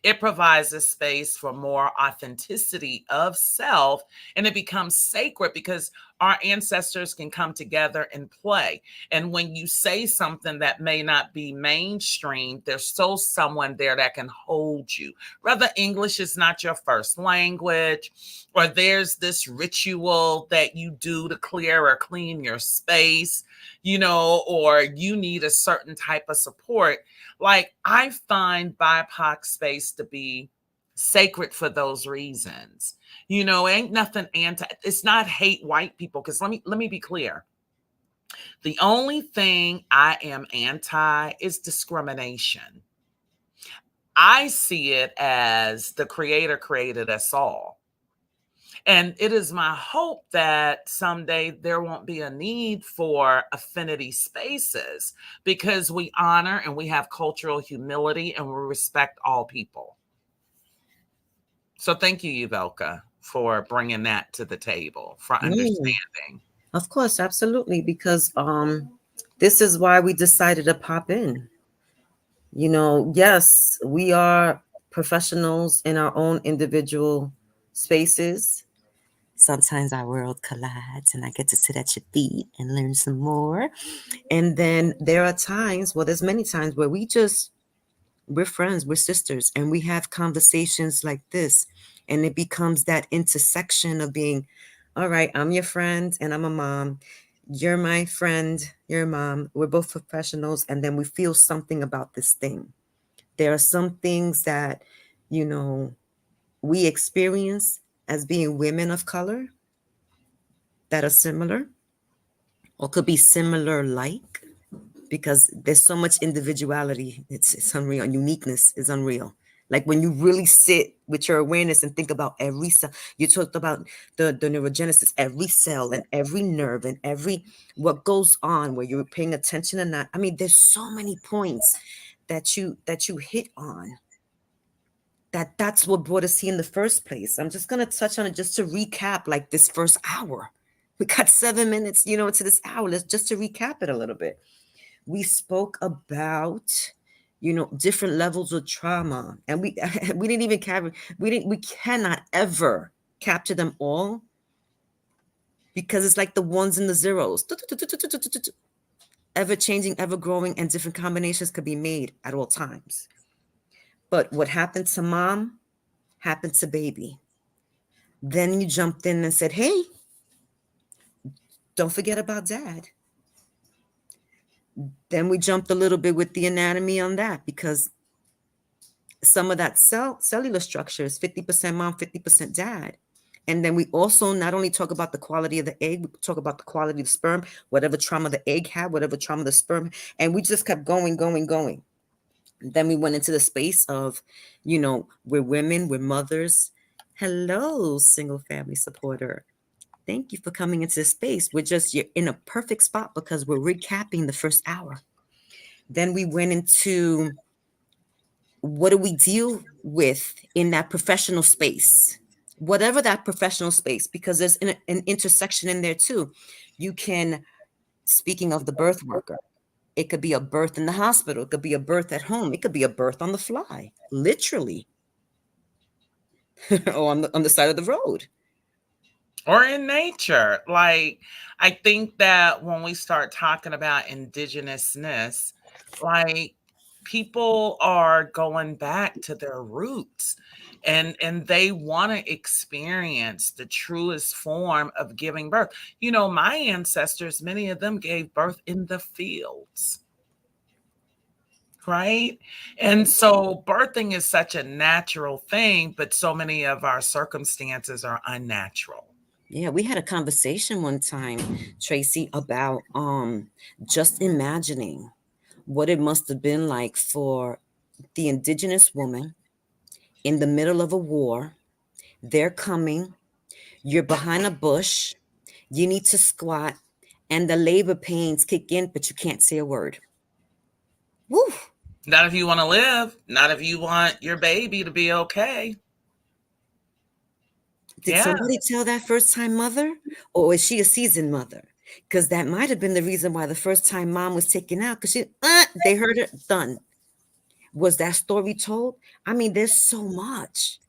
[SPEAKER 2] It provides a space for more authenticity of self, and it becomes sacred because our ancestors can come together and play. And when you say something that may not be mainstream, there's still someone there that can hold you. Whether English is not your first language, or there's this ritual that you do to clear or clean your space, or you need a certain type of support. Like, I find BIPOC space to be sacred for those reasons. Ain't nothing it's not hate white people, because let me be clear. The only thing I am anti is discrimination. I see it as the creator created us all. And it is my hope that someday there won't be a need for affinity spaces, because we honor and we have cultural humility and we respect all people. So thank you, Yuvelka, for bringing that to the table, for
[SPEAKER 1] Mm,
[SPEAKER 2] understanding.
[SPEAKER 1] of course, absolutely, because this is why we decided to pop in. Yes, we are professionals in our own individual spaces. Sometimes our world collides and I get to sit at your feet and learn some more. And then there are times, well, there's many times where we're friends, we're sisters, and we have conversations like this. And it becomes that intersection of being, all right, I'm your friend and I'm a mom. You're my friend, you're a mom. We're both professionals. And then we feel something about this thing. There are some things that, you know, we experience as being women of color that are similar or could be similar like, because there's so much individuality. It's unreal. Uniqueness is unreal. Like when you really sit with your awareness and think about every cell. You talked about the neurogenesis, every cell and every nerve and every what goes on where you're paying attention or not. I mean, there's so many points that you hit on, that's what brought us here in the first place. I'm just gonna touch on it just to recap, like this first hour. We got 7 minutes, into this hour. Let's just to recap it a little bit. We spoke about, different levels of trauma, and we we didn't even carry. We cannot ever capture them all because it's like the ones and the zeros, ever changing, ever growing, and different combinations could be made at all times. But what happened to mom happened to baby. Then you jumped in and said, hey, don't forget about dad. Then we jumped a little bit with the anatomy on that because some of that cellular structure is 50% mom, 50% dad. And then we also not only talk about the quality of the egg, we talk about the quality of the sperm, whatever trauma the egg had, whatever trauma the sperm, and we just kept going, going, going. Then we went into the space of, we're women, we're mothers. Hello, single family supporter. Thank you for coming into this space. You're in a perfect spot because we're recapping the first hour. Then we went into what do we deal with in that professional space, whatever that professional space, because there's an intersection in there too. You can, speaking of the birth worker, it could be a birth in the hospital, it could be a birth at home, it could be a birth on the fly, literally, or on the side of the road.
[SPEAKER 2] Or in nature. Like, I think that when we start talking about indigenousness, like, people are going back to their roots, and they want to experience the truest form of giving birth. My ancestors, many of them gave birth in the fields. Right. And so birthing is such a natural thing, but so many of our circumstances are unnatural.
[SPEAKER 1] Yeah, we had a conversation one time, Tracy, about just imagining what it must have been like for the indigenous woman in the middle of a war. They're coming, you're behind a bush, you need to squat, and the labor pains kick in, but you can't say a word. Woo!
[SPEAKER 2] Not if you want to live, not if you want your baby to be okay.
[SPEAKER 1] Did
[SPEAKER 2] Yeah.
[SPEAKER 1] somebody tell that first time mother? Or is she a seasoned mother? Because that might have been the reason why the first time mom was taken out, because they heard her, done. Was that story told? I mean, there's so much.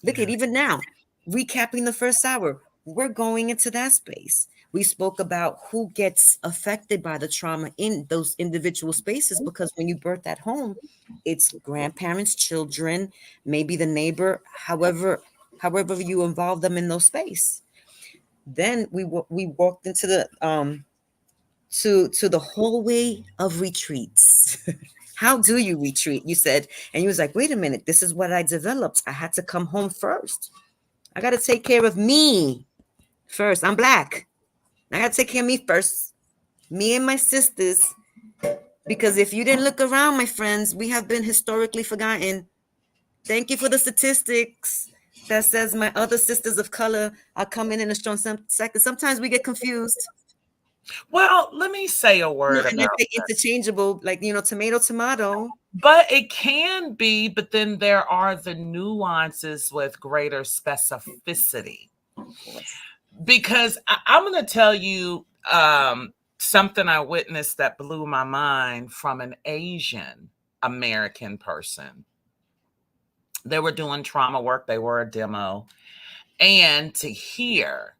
[SPEAKER 1] Look at
[SPEAKER 2] Yeah.
[SPEAKER 1] even now, recapping the first hour, we're going into that space. We spoke about who gets affected by the trauma in those individual spaces because when you birth at home, it's grandparents, children, maybe the neighbor, however you involve them in those space. Then we walked into the to the hallway of retreats. How do you retreat? You said, and you was like, wait a minute, this is what I developed. I had to come home first. I got to take care of me first. I'm black. I got to take care of me first. Me and my sisters. Because if you didn't look around, my friends, we have been historically forgotten. Thank you for the statistics that says my other sisters of color are coming in a strong second. Sometimes we get confused.
[SPEAKER 2] Well, let me say a
[SPEAKER 1] You know,
[SPEAKER 2] word
[SPEAKER 1] and they
[SPEAKER 2] about
[SPEAKER 1] say
[SPEAKER 2] that.
[SPEAKER 1] interchangeable, like, tomato, tomato.
[SPEAKER 2] But it can be, but then there are the nuances with greater specificity.
[SPEAKER 1] Of course.
[SPEAKER 2] Because I'm going to tell you something I witnessed that blew my mind from an Asian American person. They were doing trauma work, they were a demo. And to hear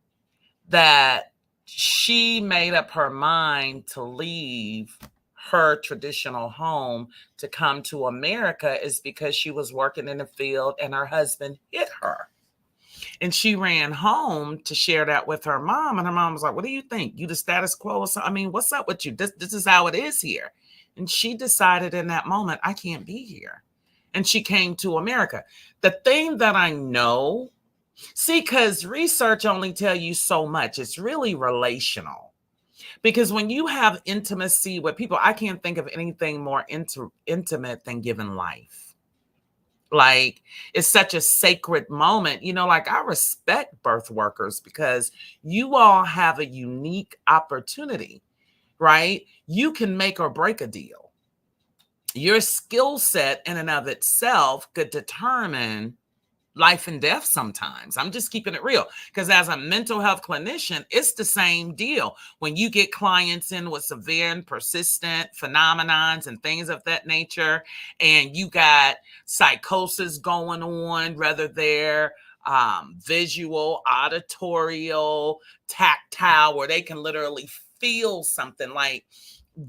[SPEAKER 2] that she made up her mind to leave her traditional home to come to America is because she was working in the field and her husband hit her. And she ran home to share that with her mom. And her mom was like, what do you think? You the status quo or something? I mean, what's up with you? This is how it is here. And she decided in that moment, I can't be here. And she came to America. The thing that I know, see, because research only tell you so much. It's really relational. Because when you have intimacy with people, I can't think of anything more intimate than giving life. Like, it's such a sacred moment. Like, I respect birth workers because you all have a unique opportunity, right? You can make or break a deal. Your skill set in and of itself could determine life and death sometimes. I'm just keeping it real because as a mental health clinician, it's the same deal. When you get clients in with severe and persistent phenomenons and things of that nature, and you got psychosis going on, whether they're visual, auditorial, tactile, where they can literally feel something like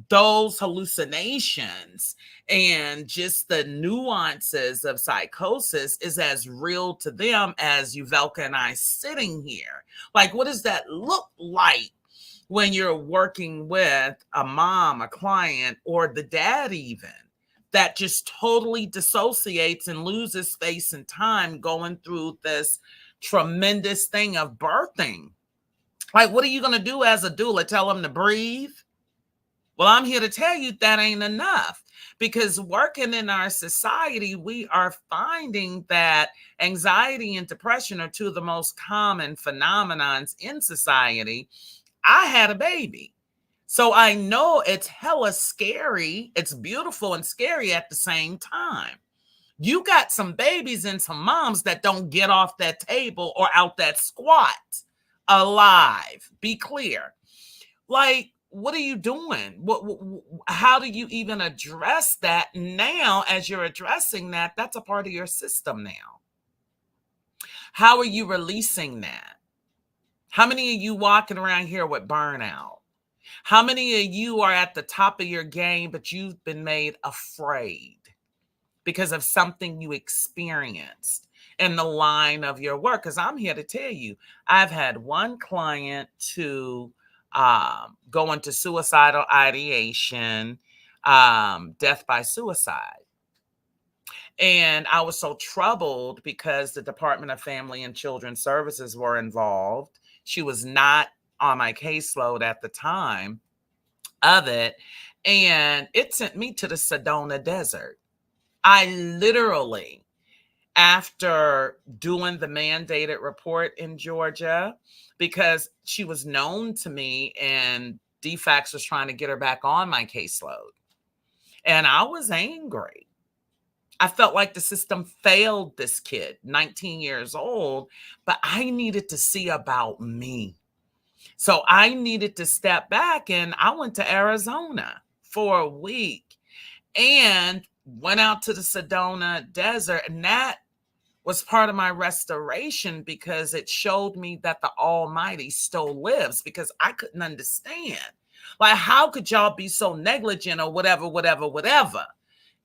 [SPEAKER 2] those hallucinations and just the nuances of psychosis is as real to them as Uvelka and I sitting here. Like, what does that look like when you're working with a mom, a client, or the dad even? That just totally dissociates and loses space and time going through this tremendous thing of birthing. Like, what are you going to do as a doula? Tell them to breathe? Well, I'm here to tell you that ain't enough because working in our society, we are finding that anxiety and depression are two of the most common phenomenons in society. I had a baby. So I know it's hella scary. It's beautiful and scary at the same time. You got some babies and some moms that don't get off that table or out that squat alive. Be clear. Like, what are you doing? How do you even address that now? As you're addressing that, that's a part of your system now. How are you releasing that? How many of you walking around here with burnout? How many of you are at the top of your game, but you've been made afraid because of something you experienced in the line of your work? Because I'm here to tell you, I've had one client to go into suicidal ideation, death by suicide. And I was so troubled because the Department of Family and Children Services were involved. She was not on my caseload at the time of it. And it sent me to the Sedona Desert. I literally, after doing the mandated report in Georgia, because she was known to me and DFACS was trying to get her back on my caseload. And I was angry. I felt like the system failed this kid, 19 years old, but I needed to see about me. So I needed to step back and I went to Arizona for a week. And went out to the Sedona Desert, and that was part of my restoration because it showed me that the Almighty still lives, because I couldn't understand. Like, how could y'all be so negligent or whatever, whatever, whatever?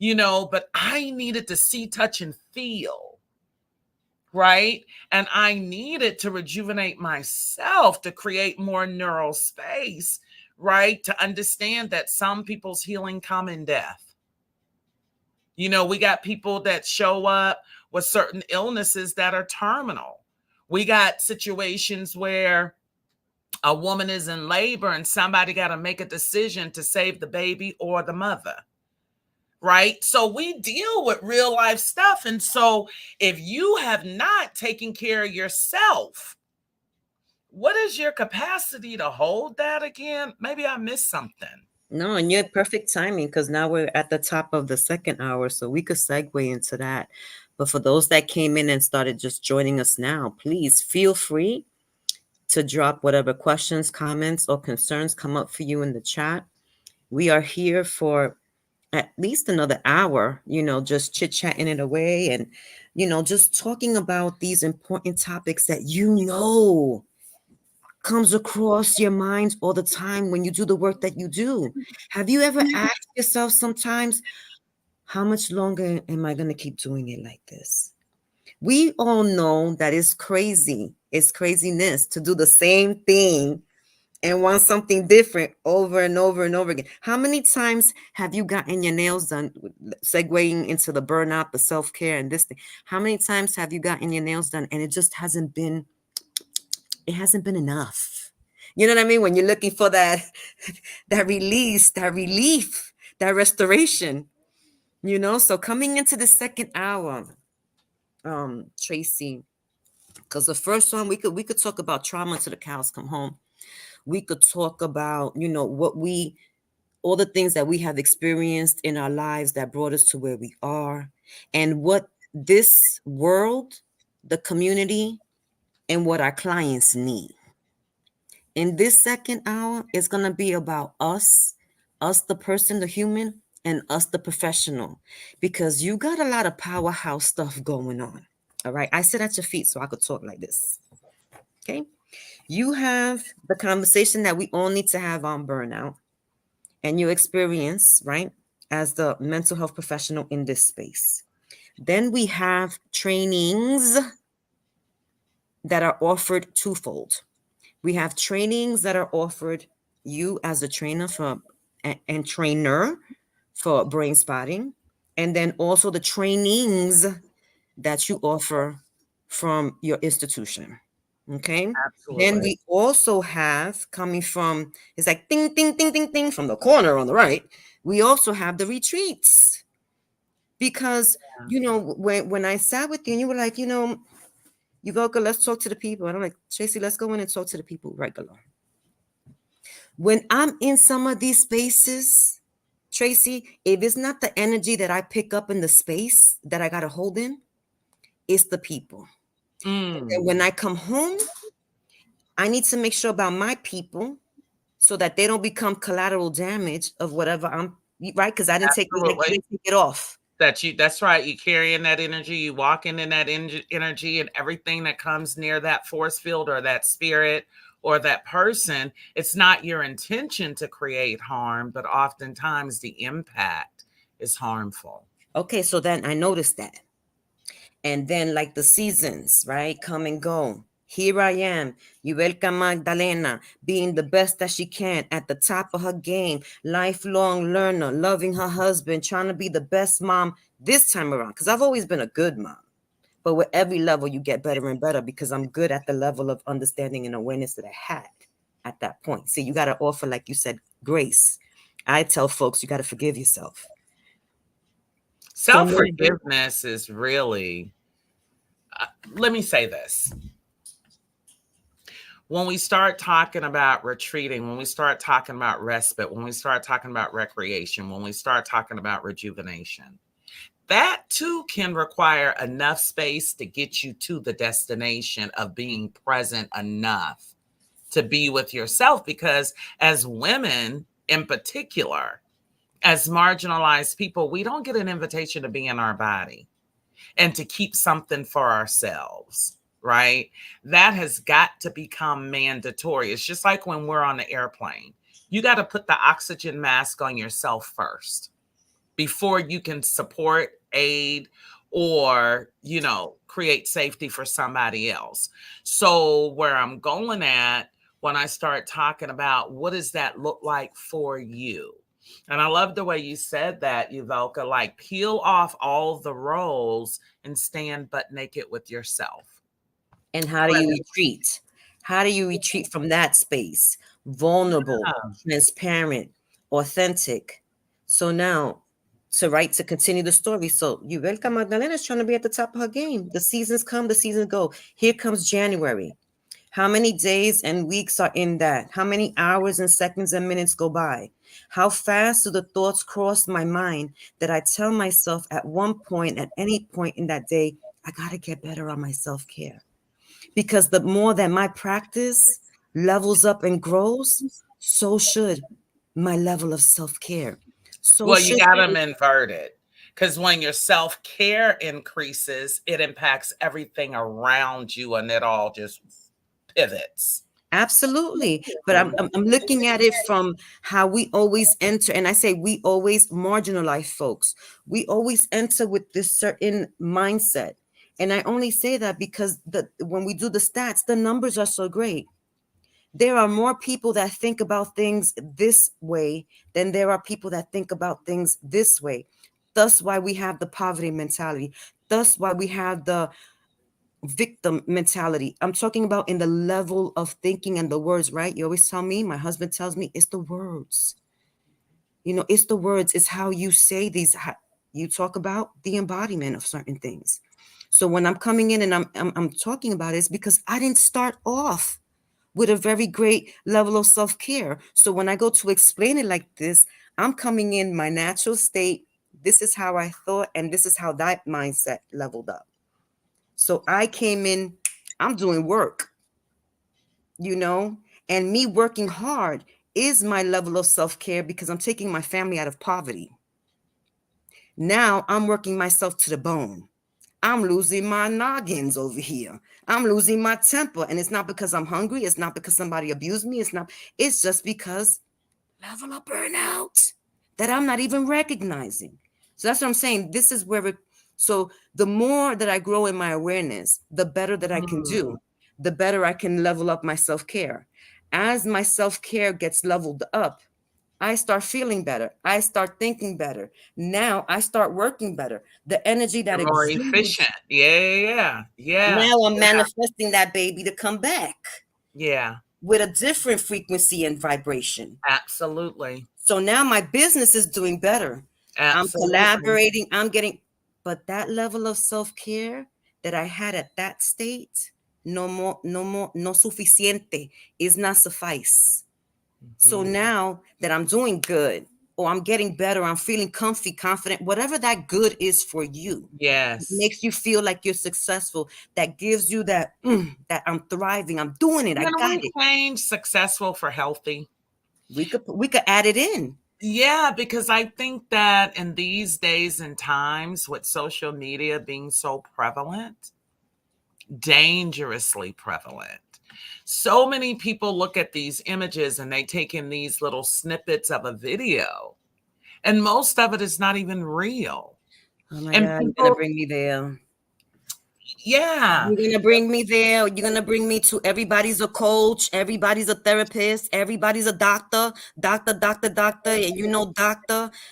[SPEAKER 2] But I needed to see, touch, and feel, right? And I needed to rejuvenate myself to create more neural space, right? To understand that some people's healing come in death. We got people that show up with certain illnesses that are terminal. We got situations where a woman is in labor and somebody got to make a decision to save the baby or the mother, right? So we deal with real life stuff. And so if you have not taken care of yourself, what is your capacity to hold that again? Maybe I missed something.
[SPEAKER 1] No, and you had perfect timing because now we're at the top of the second hour, so we could segue into that. But for those that came in and started just joining us now, please feel free to drop whatever questions, comments, or concerns come up for you in the chat. We are here for at least another hour, just chit chatting it away and, just talking about these important topics that comes across your mind all the time when you do the work that you do. Have you ever asked yourself sometimes, how much longer am I going to keep doing it like this? We all know that it's crazy. It's craziness to do the same thing and want something different over and over and over again. How many times have you gotten your nails done, segueing into the burnout, the self-care and this thing? How many times have you gotten your nails done and it just hasn't been enough? You know what I mean? When you're looking for that that release, that relief, that restoration, So coming into the second hour, Tracy, because the first one we could talk about trauma till the cows come home. We could talk about, all the things that we have experienced in our lives that brought us to where we are, and what this world, the community, and what our clients need. In this second hour, it's going to be about us, the person, the human, and us, the professional, because you got a lot of powerhouse stuff going on. All right. I sit at your feet so I could talk like this. Okay. You have the conversation that we all need to have on burnout and your experience, right, as the mental health professional in this space. Then we have trainings that are offered twofold. We have trainings that are offered you as a trainer and trainer for brain spotting, and then also the trainings that you offer from your institution. Okay. Then
[SPEAKER 2] Absolutely.
[SPEAKER 1] we also have coming from, it's like ding, ding, ding, ding, ding from the corner on the right. We also have the retreats because, when I sat with you and you were like, Yuvoka, let's talk to the people. And I'm like, Tracy, let's go in and talk to the people regular. When I'm in some of these spaces, Tracy, if it's not the energy that I pick up in the space that I got to hold in, it's the people. And when I come home, I need to make sure about my people so that they don't become collateral damage of whatever I'm, right? Because I didn't take
[SPEAKER 2] Absolutely.
[SPEAKER 1] it off.
[SPEAKER 2] That's right. You carrying that energy, you walking in that energy, and everything that comes near that force field or that spirit or that person, it's not your intention to create harm, but oftentimes the impact is harmful.
[SPEAKER 1] Okay, so then I noticed that. And then, like the seasons, right, come and go. Here I am, Yuvelka Magdalena, being the best that she can, at the top of her game, lifelong learner, loving her husband, trying to be the best mom this time around. Because I've always been a good mom. But with every level, you get better and better because I'm good at the level of understanding and awareness that I had at that point. See, you got to offer, like you said, grace. I tell folks, you got to forgive yourself. So
[SPEAKER 2] Self-forgiveness is really, let me say this. When we start talking about retreating, when we start talking about respite, when we start talking about recreation, when we start talking about rejuvenation, that too can require enough space to get you to the destination of being present enough to be with yourself. Because as women in particular, As marginalized people, we don't get an invitation to be in our body and to keep something for ourselves, right? That has got to become mandatory. It's just like when we're on the airplane. You got to put the oxygen mask on yourself first before you can support, aid, or, create safety for somebody else. So, where I'm going at when I start talking about what does that look like for you? And I love the way you said that, Yuvelka, like peel off all the roles and stand butt naked with yourself.
[SPEAKER 1] And how do you retreat? How do you retreat from that space? Vulnerable,
[SPEAKER 2] Yeah.
[SPEAKER 1] transparent, authentic. So now, to continue the story. So Yubelka Magdalena is trying to be at the top of her game. The seasons come, the seasons go. Here comes January. How many days and weeks are in that? How many hours and seconds and minutes go by? How fast do the thoughts cross my mind that I tell myself at one point, at any point in that day, I got to get better on my self care? Because the more that my practice levels up and grows, so should my level of self care. So
[SPEAKER 2] Well, you
[SPEAKER 1] should
[SPEAKER 2] got them inverted because when your self care increases, it impacts everything around you and it all just pivots.
[SPEAKER 1] absolutely. But I'm looking at it from how we always enter. And I say we always marginalize folks. We always enter with this certain mindset. And I only say that because when we do the stats, the numbers are so great. There are more people that think about things this way than there are people that think about things this way. Thus why we have the poverty mentality. Thus why we have the victim mentality. I'm talking about in the level of thinking and the words, right? You always tell me, my husband tells me, it's the words. It's the words, it's how you say these. You talk about the embodiment of certain things. So when I'm coming in and I'm talking about it, it's because I didn't start off with a very great level of self-care. So when I go to explain it like this, I'm coming in my natural state. This is how I thought, and this is how that mindset leveled up. So I came in, I'm doing work, and me working hard is my level of self-care because I'm taking my family out of poverty. Now I'm working myself to the bone. I'm losing my noggins over here. I'm losing my temper. And it's not because I'm hungry. It's not because somebody abused me. It's just because level of burnout that I'm not even recognizing. So that's what I'm saying. This is so the more that I grow in my awareness, the better that I can
[SPEAKER 2] Mm.
[SPEAKER 1] do, the better I can level up my self-care. As my self-care gets leveled up, I start feeling better. I start thinking better. Now I start working better. The energy that
[SPEAKER 2] You're more
[SPEAKER 1] exudes,
[SPEAKER 2] efficient. Yeah. Yeah.
[SPEAKER 1] now I'm
[SPEAKER 2] Yeah.
[SPEAKER 1] manifesting that baby to come back
[SPEAKER 2] Yeah.
[SPEAKER 1] with a different frequency and vibration.
[SPEAKER 2] Absolutely.
[SPEAKER 1] So now my business is doing better. I'm
[SPEAKER 2] Absolutely.
[SPEAKER 1] collaborating, I'm getting, but that level of self-care that I had at that state, no more, no suficiente, is not suffice. So
[SPEAKER 2] Mhm.
[SPEAKER 1] now that I'm doing good or I'm getting better, I'm feeling comfy, confident, whatever that good is for you,
[SPEAKER 2] Yes.
[SPEAKER 1] makes you feel like you're successful, that gives you that I'm thriving, I'm doing it, I
[SPEAKER 2] Can
[SPEAKER 1] got
[SPEAKER 2] we
[SPEAKER 1] it.
[SPEAKER 2] change successful for healthy?
[SPEAKER 1] We could add it in.
[SPEAKER 2] Yeah, because I think that in these days and times, with social media being so prevalent, dangerously prevalent, so many people look at these images and they take in these little snippets of a video, and most of it is not even real.
[SPEAKER 1] Oh my
[SPEAKER 2] And
[SPEAKER 1] God, you're gonna
[SPEAKER 2] people,
[SPEAKER 1] bring me there.
[SPEAKER 2] yeah,
[SPEAKER 1] You're gonna bring me there. You're gonna bring me to everybody's a coach, everybody's a therapist, everybody's a doctor, doctor, and doctor.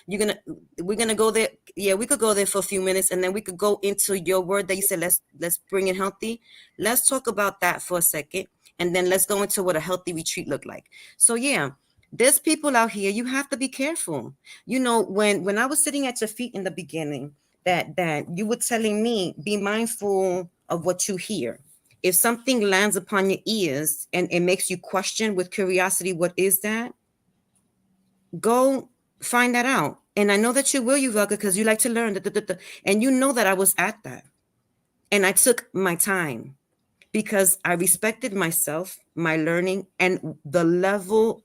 [SPEAKER 1] You're gonna we're gonna go there. Yeah, we could go there for a few minutes and then we could go into your word that you said, let's bring it healthy. Let's talk about that for a second. And then let's go into what a healthy retreat look like. So yeah, there's people out here. You have to be careful. When I was sitting at your feet in the beginning, that you were telling me, be mindful of what you hear. If something lands upon your ears and it makes you question with curiosity, what is that? Go find that out. And I know that you will, Yuvelka, because you like to learn. And you know that I was at that. And I took my time because I respected myself, my learning, and the level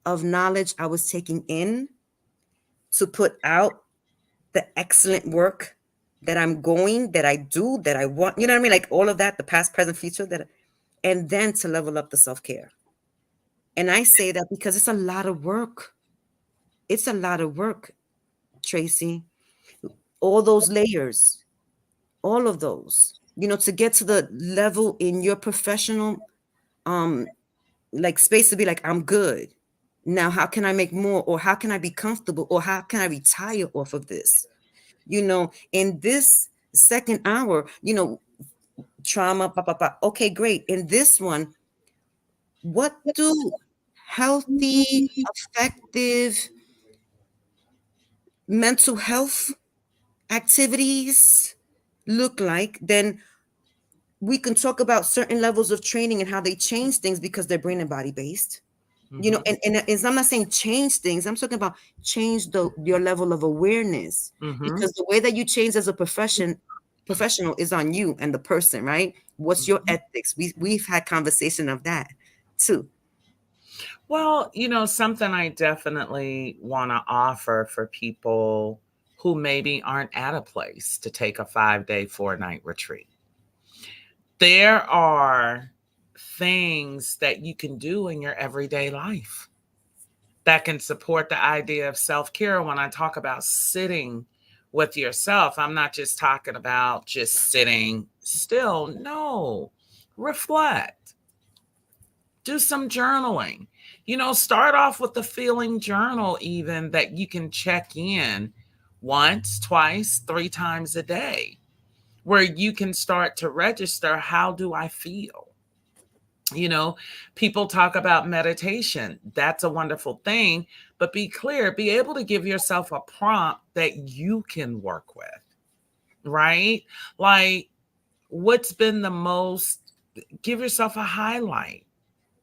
[SPEAKER 1] of knowledge I was taking in to put out the excellent work that I'm going, that I do, that I want. You know what I mean? Like all of that, the past, present, future, and then to level up the self care. And I say that because it's a lot of work. It's a lot of work, Tracy. All those layers, all of those, to get to the level in your professional um like space to be like, I'm good. Now, how can I make more? Or how can I be comfortable? Or how can I retire off of this? In this second hour, trauma, okay, great. In this one, what do healthy, effective mental health activities look like? Then we can talk about certain levels of training and how they change things because they're brain and body based.
[SPEAKER 2] Mm-hmm.
[SPEAKER 1] And I'm not saying change things. I'm talking about change your level of awareness,
[SPEAKER 2] Mm-hmm.
[SPEAKER 1] because the way that you change as a professional is on you and the person, right? What's your
[SPEAKER 2] Mm-hmm.
[SPEAKER 1] ethics? We've had conversation of that too.
[SPEAKER 2] Well, something I definitely want to offer for people who maybe aren't at a place to take a 5-day, 4-night retreat. There are things that you can do in your everyday life that can support the idea of self care. When I talk about sitting with yourself, I'm not just talking about just sitting still. No, reflect, do some journaling. Start off with a feeling journal, even that you can check in once, twice, 3 times a day, where you can start to register, how do I feel? You know, People talk about meditation. That's a wonderful thing, but be clear, be able to give yourself a prompt that you can work with, right? Like, what's been the most, give yourself a highlight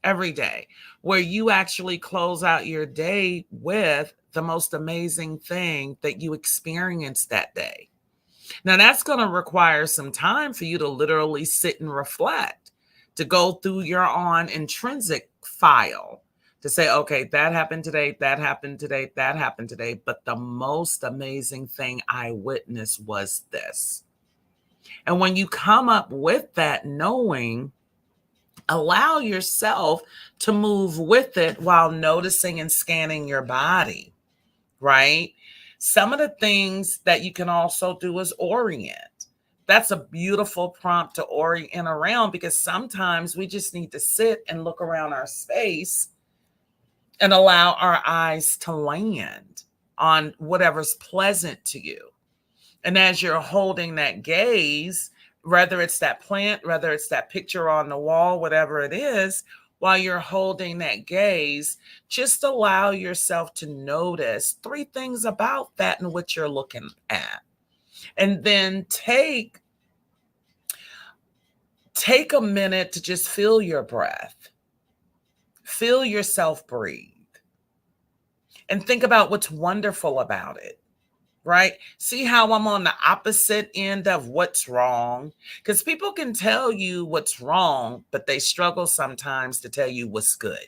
[SPEAKER 2] every day where you actually close out your day with the most amazing thing that you experienced that day. Now, that's going to require some time for you to literally sit and reflect, to go through your own intrinsic file, to say, okay, that happened today, that happened today, that happened today. But the most amazing thing I witnessed was this. And when you come up with that knowing, allow yourself to move with it while noticing and scanning your body, right? Some of the things that you can also do is orient. That's a beautiful prompt to orient around, because sometimes we just need to sit and look around our space and allow our eyes to land on whatever's pleasant to you. And as you're holding that gaze, whether it's that plant, whether it's that picture on the wall, whatever it is, while you're holding that gaze, just allow yourself to notice 3 things about that and what you're looking at. And then take a minute to just feel your breath. Feel yourself breathe. And think about what's wonderful about it. Right? See how I'm on the opposite end of what's wrong? Because people can tell you what's wrong, but they struggle sometimes to tell you what's good.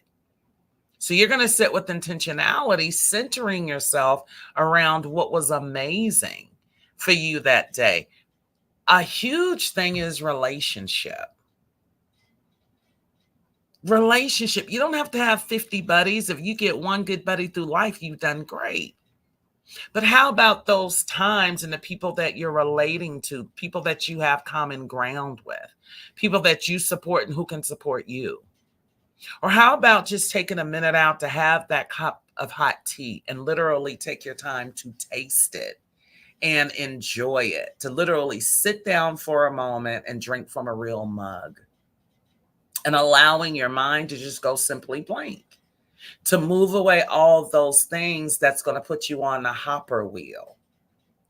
[SPEAKER 2] So you're going to sit with intentionality, centering yourself around what was amazing for you that day. A huge thing is relationship. Relationship. You don't have to have 50 buddies. If you get one good buddy through life, you've done great. But how about those times and the people that you're relating to, people that you have common ground with, people that you support and who can support you? Or how about just taking a minute out to have that cup of hot tea and literally take your time to taste it and enjoy it, to literally sit down for a moment and drink from a real mug, and allowing your mind to just go simply blank, to move away all those things that's going to put you on the hopper wheel,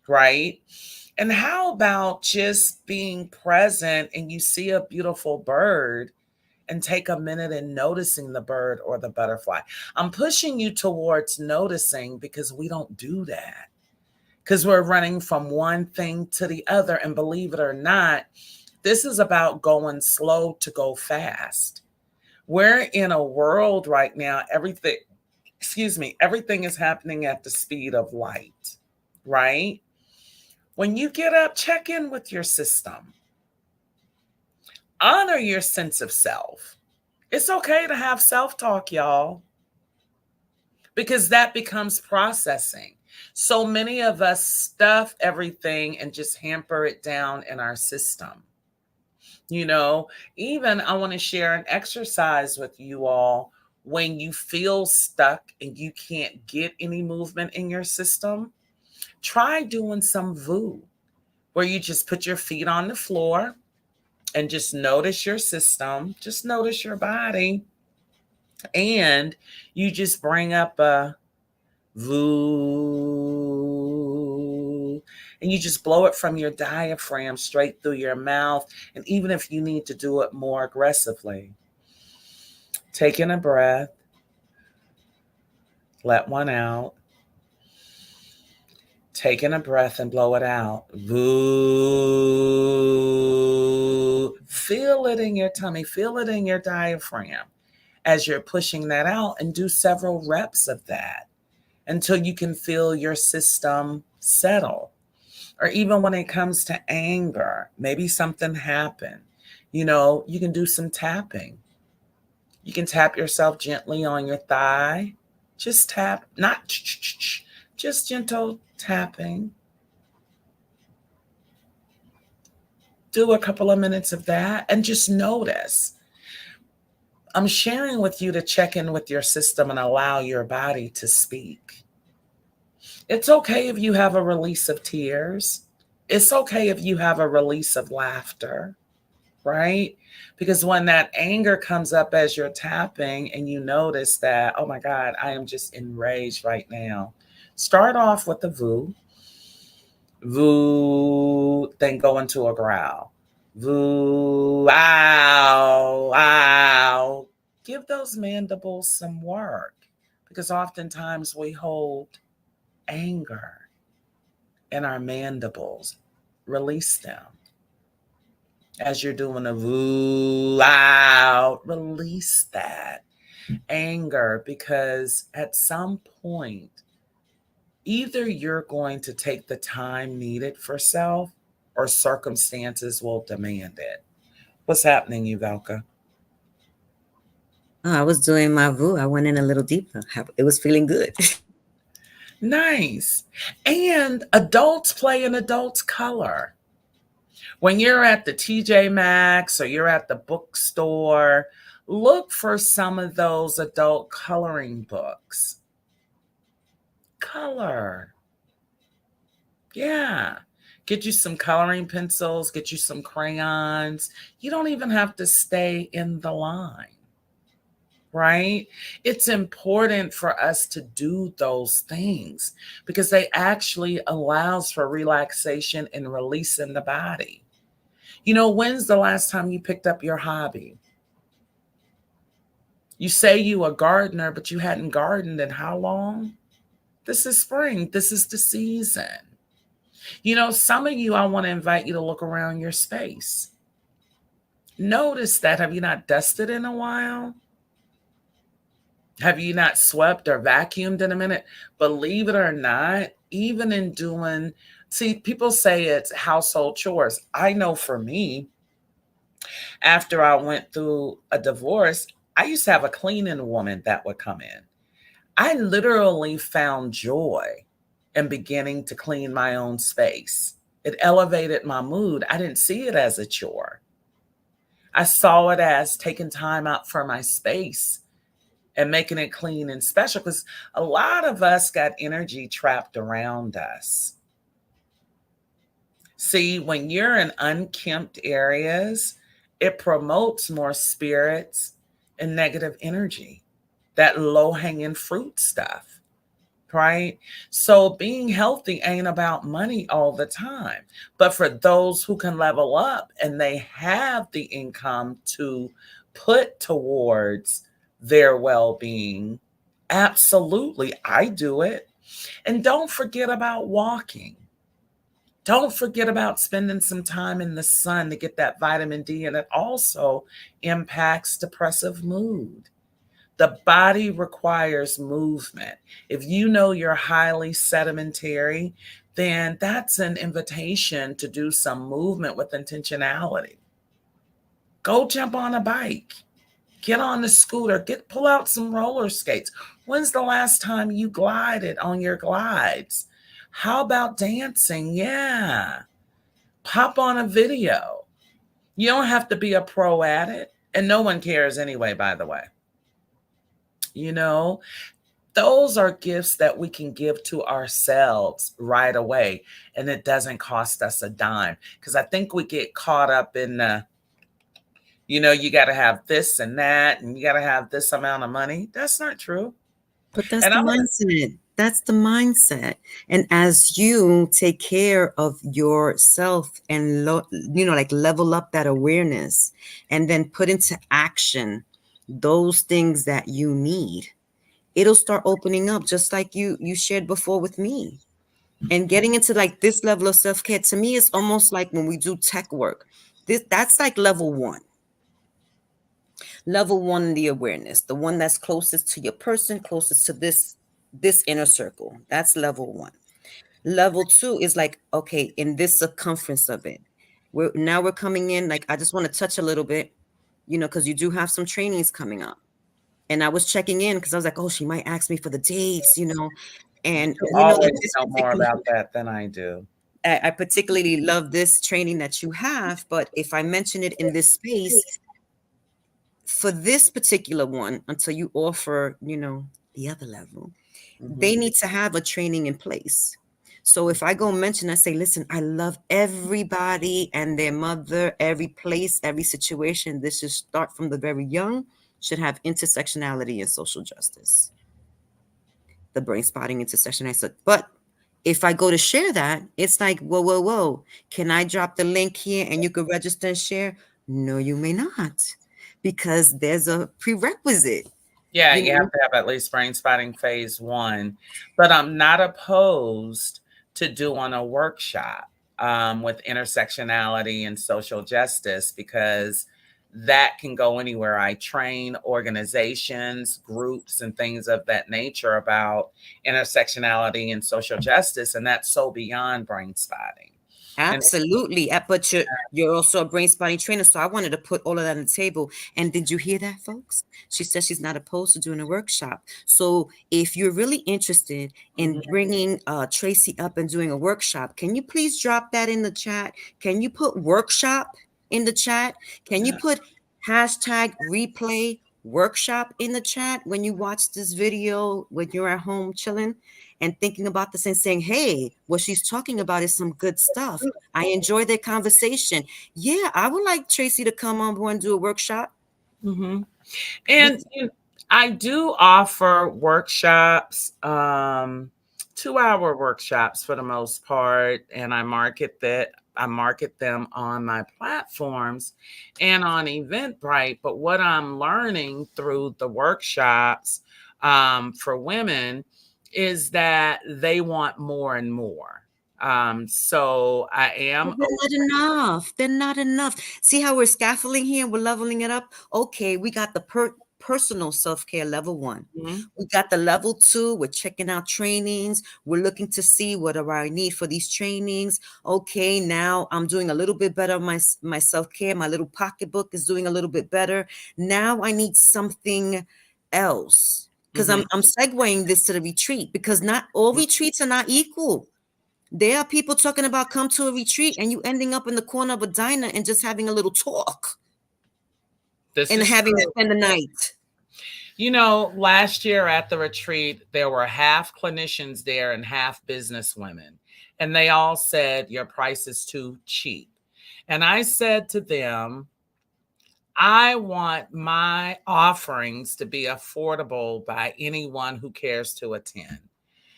[SPEAKER 2] right? And how about just being present and you see a beautiful bird and take a minute and noticing the bird or the butterfly? I'm pushing you towards noticing because we don't do that, because we're running from one thing to the other. And believe it or not, this is about going slow to go fast. We're in a world right now, everything excuse me, everything is happening at the speed of light, right? When you get up, check in with your system, honor your sense of self. It's okay to have self talk, y'all, because that becomes processing. So many of us stuff everything and just hamper it down in our system. You know, even I want to share an exercise with you all. When you feel stuck and you can't get any movement in your system, try doing some VU, where you just put your feet on the floor and just notice your system, just notice your body, and you just bring up a VU, and you just blow it from your diaphragm straight through your mouth. And even if you need to do it more aggressively, taking a breath, let one out, taking a breath and blow it out. VU. Feel it in your tummy, feel it in your diaphragm as you're pushing that out, and do several reps of that until you can feel your system settle. Or even when it comes to anger, maybe something happened. You know, you can do some tapping. You can tap yourself gently on your thigh. Just tap, not just gentle tapping. Do a couple of minutes of that and just notice. I'm sharing with you to check in with your system and allow your body to speak. It's okay if you have a release of tears. It's okay if you have a release of laughter, right? Because when that anger comes up as you're tapping and you notice that, oh my God, I am just enraged right now, start off with the VU, VU, then go into a growl. VU, ow, ow. Give those mandibles some work, because oftentimes we hold anger in our mandibles. Release them. As you're doing a VU, ow, release that anger, because at some point, either you're going to take the time needed for self, or circumstances will demand it. What's happening, Uvalka?
[SPEAKER 1] Oh, I was doing my VU. I went in a little deeper. It was feeling good.
[SPEAKER 2] Nice. And adults play in adults' color. When you're at the TJ Maxx or you're at the bookstore, look for some of those adult coloring books. Color. Yeah. Get you some coloring pencils, get you some crayons. You don't even have to stay in the line, right? It's important for us to do those things because they actually allows for relaxation and release in the body. You know, when's the last time you picked up your hobby? You say you a gardener, but you hadn't gardened in how long? This is spring. This is the season. You know, some of you, I want to invite you to look around your space. Notice that. Have you not dusted in a while? Have you not swept or vacuumed in a minute? Believe it or not, even in doing, see, people say it's household chores. I know for me, after I went through a divorce, I used to have a cleaning woman that would come in. I literally found joy in beginning to clean my own space. It elevated my mood. I didn't see it as a chore. I saw it as taking time out for my space and making it clean and special, because a lot of us got energy trapped around us. See, when you're in unkempt areas, it promotes more spirits and negative energy, that low hanging fruit stuff, right? So being healthy ain't about money all the time. But for those who can level up and they have the income to put towards their well being, absolutely, I do it. And don't forget about walking. Don't forget about spending some time in the sun to get that vitamin D, and it also impacts depressive mood. The body requires movement. If you know you're highly sedimentary, then that's an invitation to do some movement with intentionality. Go jump on a bike, get on the scooter, pull out some roller skates. When's the last time you glided on your glides? How about dancing? Yeah. Pop on a video. You don't have to be a pro at it. And no one cares anyway, by the way. You know, those are gifts that we can give to ourselves right away. And it doesn't cost us a dime. Because I think we get caught up in the, you got to have this and that, and you got to have this amount of money. That's not true.
[SPEAKER 1] But that's
[SPEAKER 2] And
[SPEAKER 1] the
[SPEAKER 2] I'm going
[SPEAKER 1] mindset. That's the mindset. And as you take care of yourself and like level up that awareness and then put into action those things that you need, it'll start opening up just like you shared before with me. And getting into like this level of self-care to me is almost like when we do tech work. That's like level 1. Level 1, the awareness, the one that's closest to your person, closest to this inner circle. That's level 1. Level 2 is like, okay, in this circumference of it. We're coming in, like, I just want to touch a little bit, because you do have some trainings coming up. And I was checking in because I was like, oh, she might ask me for the dates, and
[SPEAKER 2] You
[SPEAKER 1] like
[SPEAKER 2] always
[SPEAKER 1] this
[SPEAKER 2] know more
[SPEAKER 1] particular,
[SPEAKER 2] about that than I do.
[SPEAKER 1] I particularly love this training that you have, but if I mention it in this space, for this particular one, until you offer, the other level,
[SPEAKER 2] Hmm.
[SPEAKER 1] they need to have a training in place. So if I go mention, I say, listen, I love everybody and their mother, every place, every situation. This should start from the very young, should have intersectionality and social justice. The brain spotting intersection. I said, but if I go to share that, it's like, whoa, whoa, whoa. Can I drop the link here and you can register and share? No, you may not, because there's a prerequisite,
[SPEAKER 2] Yeah,
[SPEAKER 1] you
[SPEAKER 2] you have
[SPEAKER 1] know.
[SPEAKER 2] to have at least brain spotting phase 1. But I'm not opposed to doing a workshop with intersectionality and social justice, because that can go anywhere. I train organizations, groups, and things of that nature about intersectionality and social justice, and that's so beyond brain spotting. And
[SPEAKER 1] Absolutely. But you're also a brain spotting trainer. So I wanted to put all of that on the table. And did you hear that, folks? She says she's not opposed to doing a workshop. So if you're really interested in
[SPEAKER 2] Mhm.
[SPEAKER 1] bringing Tracy up and doing a workshop, can you please drop that in the chat? Can you put workshop in the chat? Can you
[SPEAKER 2] Yeah.
[SPEAKER 1] put hashtag replay workshop in the chat when you watch this video, when you're at home chilling and thinking about this and saying, hey, what she's talking about is some good stuff. I enjoy their conversation. Yeah, I would like Tracy to come on board and do a workshop.
[SPEAKER 2] Mhm.
[SPEAKER 1] We,
[SPEAKER 2] And I do offer workshops, 2-hour workshops for the most part, and I market them on my platforms and on Eventbrite. But what I'm learning through the workshops for women is that they want more and more. So I am.
[SPEAKER 1] but they're not enough. They're not enough. See how we're scaffolding here? We're leveling it up. Okay, we got the personal self-care level 1.
[SPEAKER 2] Mhm.
[SPEAKER 1] We got the level 2. We're checking out trainings. We're looking to see what do I need for these trainings. Okay, now I'm doing a little bit better. My self-care, my little pocketbook is doing a little bit better. Now I need something else. Because
[SPEAKER 2] Mhm.
[SPEAKER 1] I'm segueing this to the retreat, because not all retreats are not equal. There are people talking about come to a retreat and you ending up in the corner of a diner and just having a little talk
[SPEAKER 2] This
[SPEAKER 1] and
[SPEAKER 2] is
[SPEAKER 1] having to
[SPEAKER 2] true.
[SPEAKER 1] spend the night.
[SPEAKER 2] Last year at the retreat, there were half clinicians there and half business women. And they all said, your price is too cheap. And I said to them, I want my offerings to be affordable by anyone who cares to attend.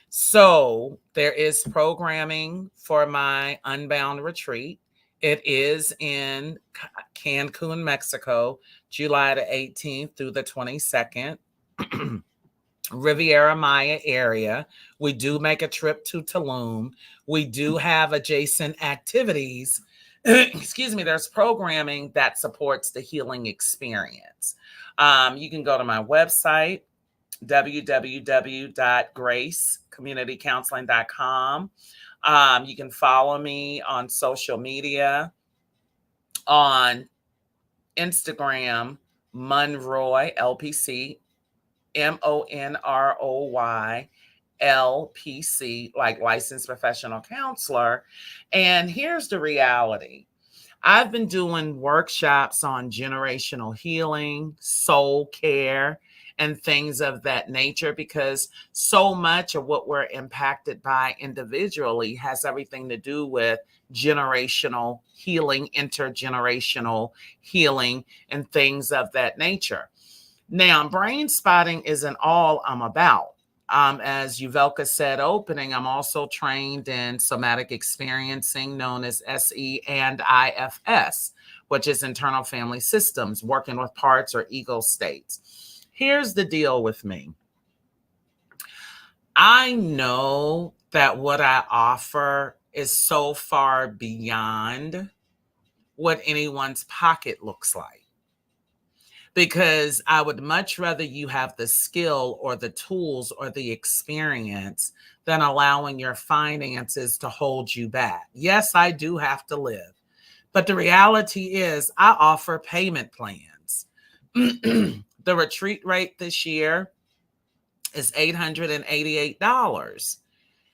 [SPEAKER 2] So there is programming for my Unbound retreat. It is in Cancun, Mexico, July the 18th through the 22nd. Riviera Maya area. We do make a trip to Tulum. We do have adjacent activities excuse me, there's programming that supports the healing experience. You can go to my website, www.gracecommunitycounseling.com. You can follow me on social media on Instagram, Monroy LPC, Monroy LPC, like licensed professional counselor. And here's the reality. I've been doing workshops on generational healing, soul care, and things of that nature because so much of what we're impacted by individually has everything to do with generational healing, intergenerational healing, and things of that nature. Now, brain spotting isn't all I'm about. As Uvelka said, opening, I'm also trained in somatic experiencing, known as SE and IFS, which is internal family systems, working with parts or ego states. Here's the deal with me. I know that what I offer is so far beyond what anyone's pocket looks like, because I would much rather you have the skill or the tools or the experience than allowing your finances to hold you back. Yes, I do have to live, but the reality is I offer payment plans. The retreat rate this year is $888.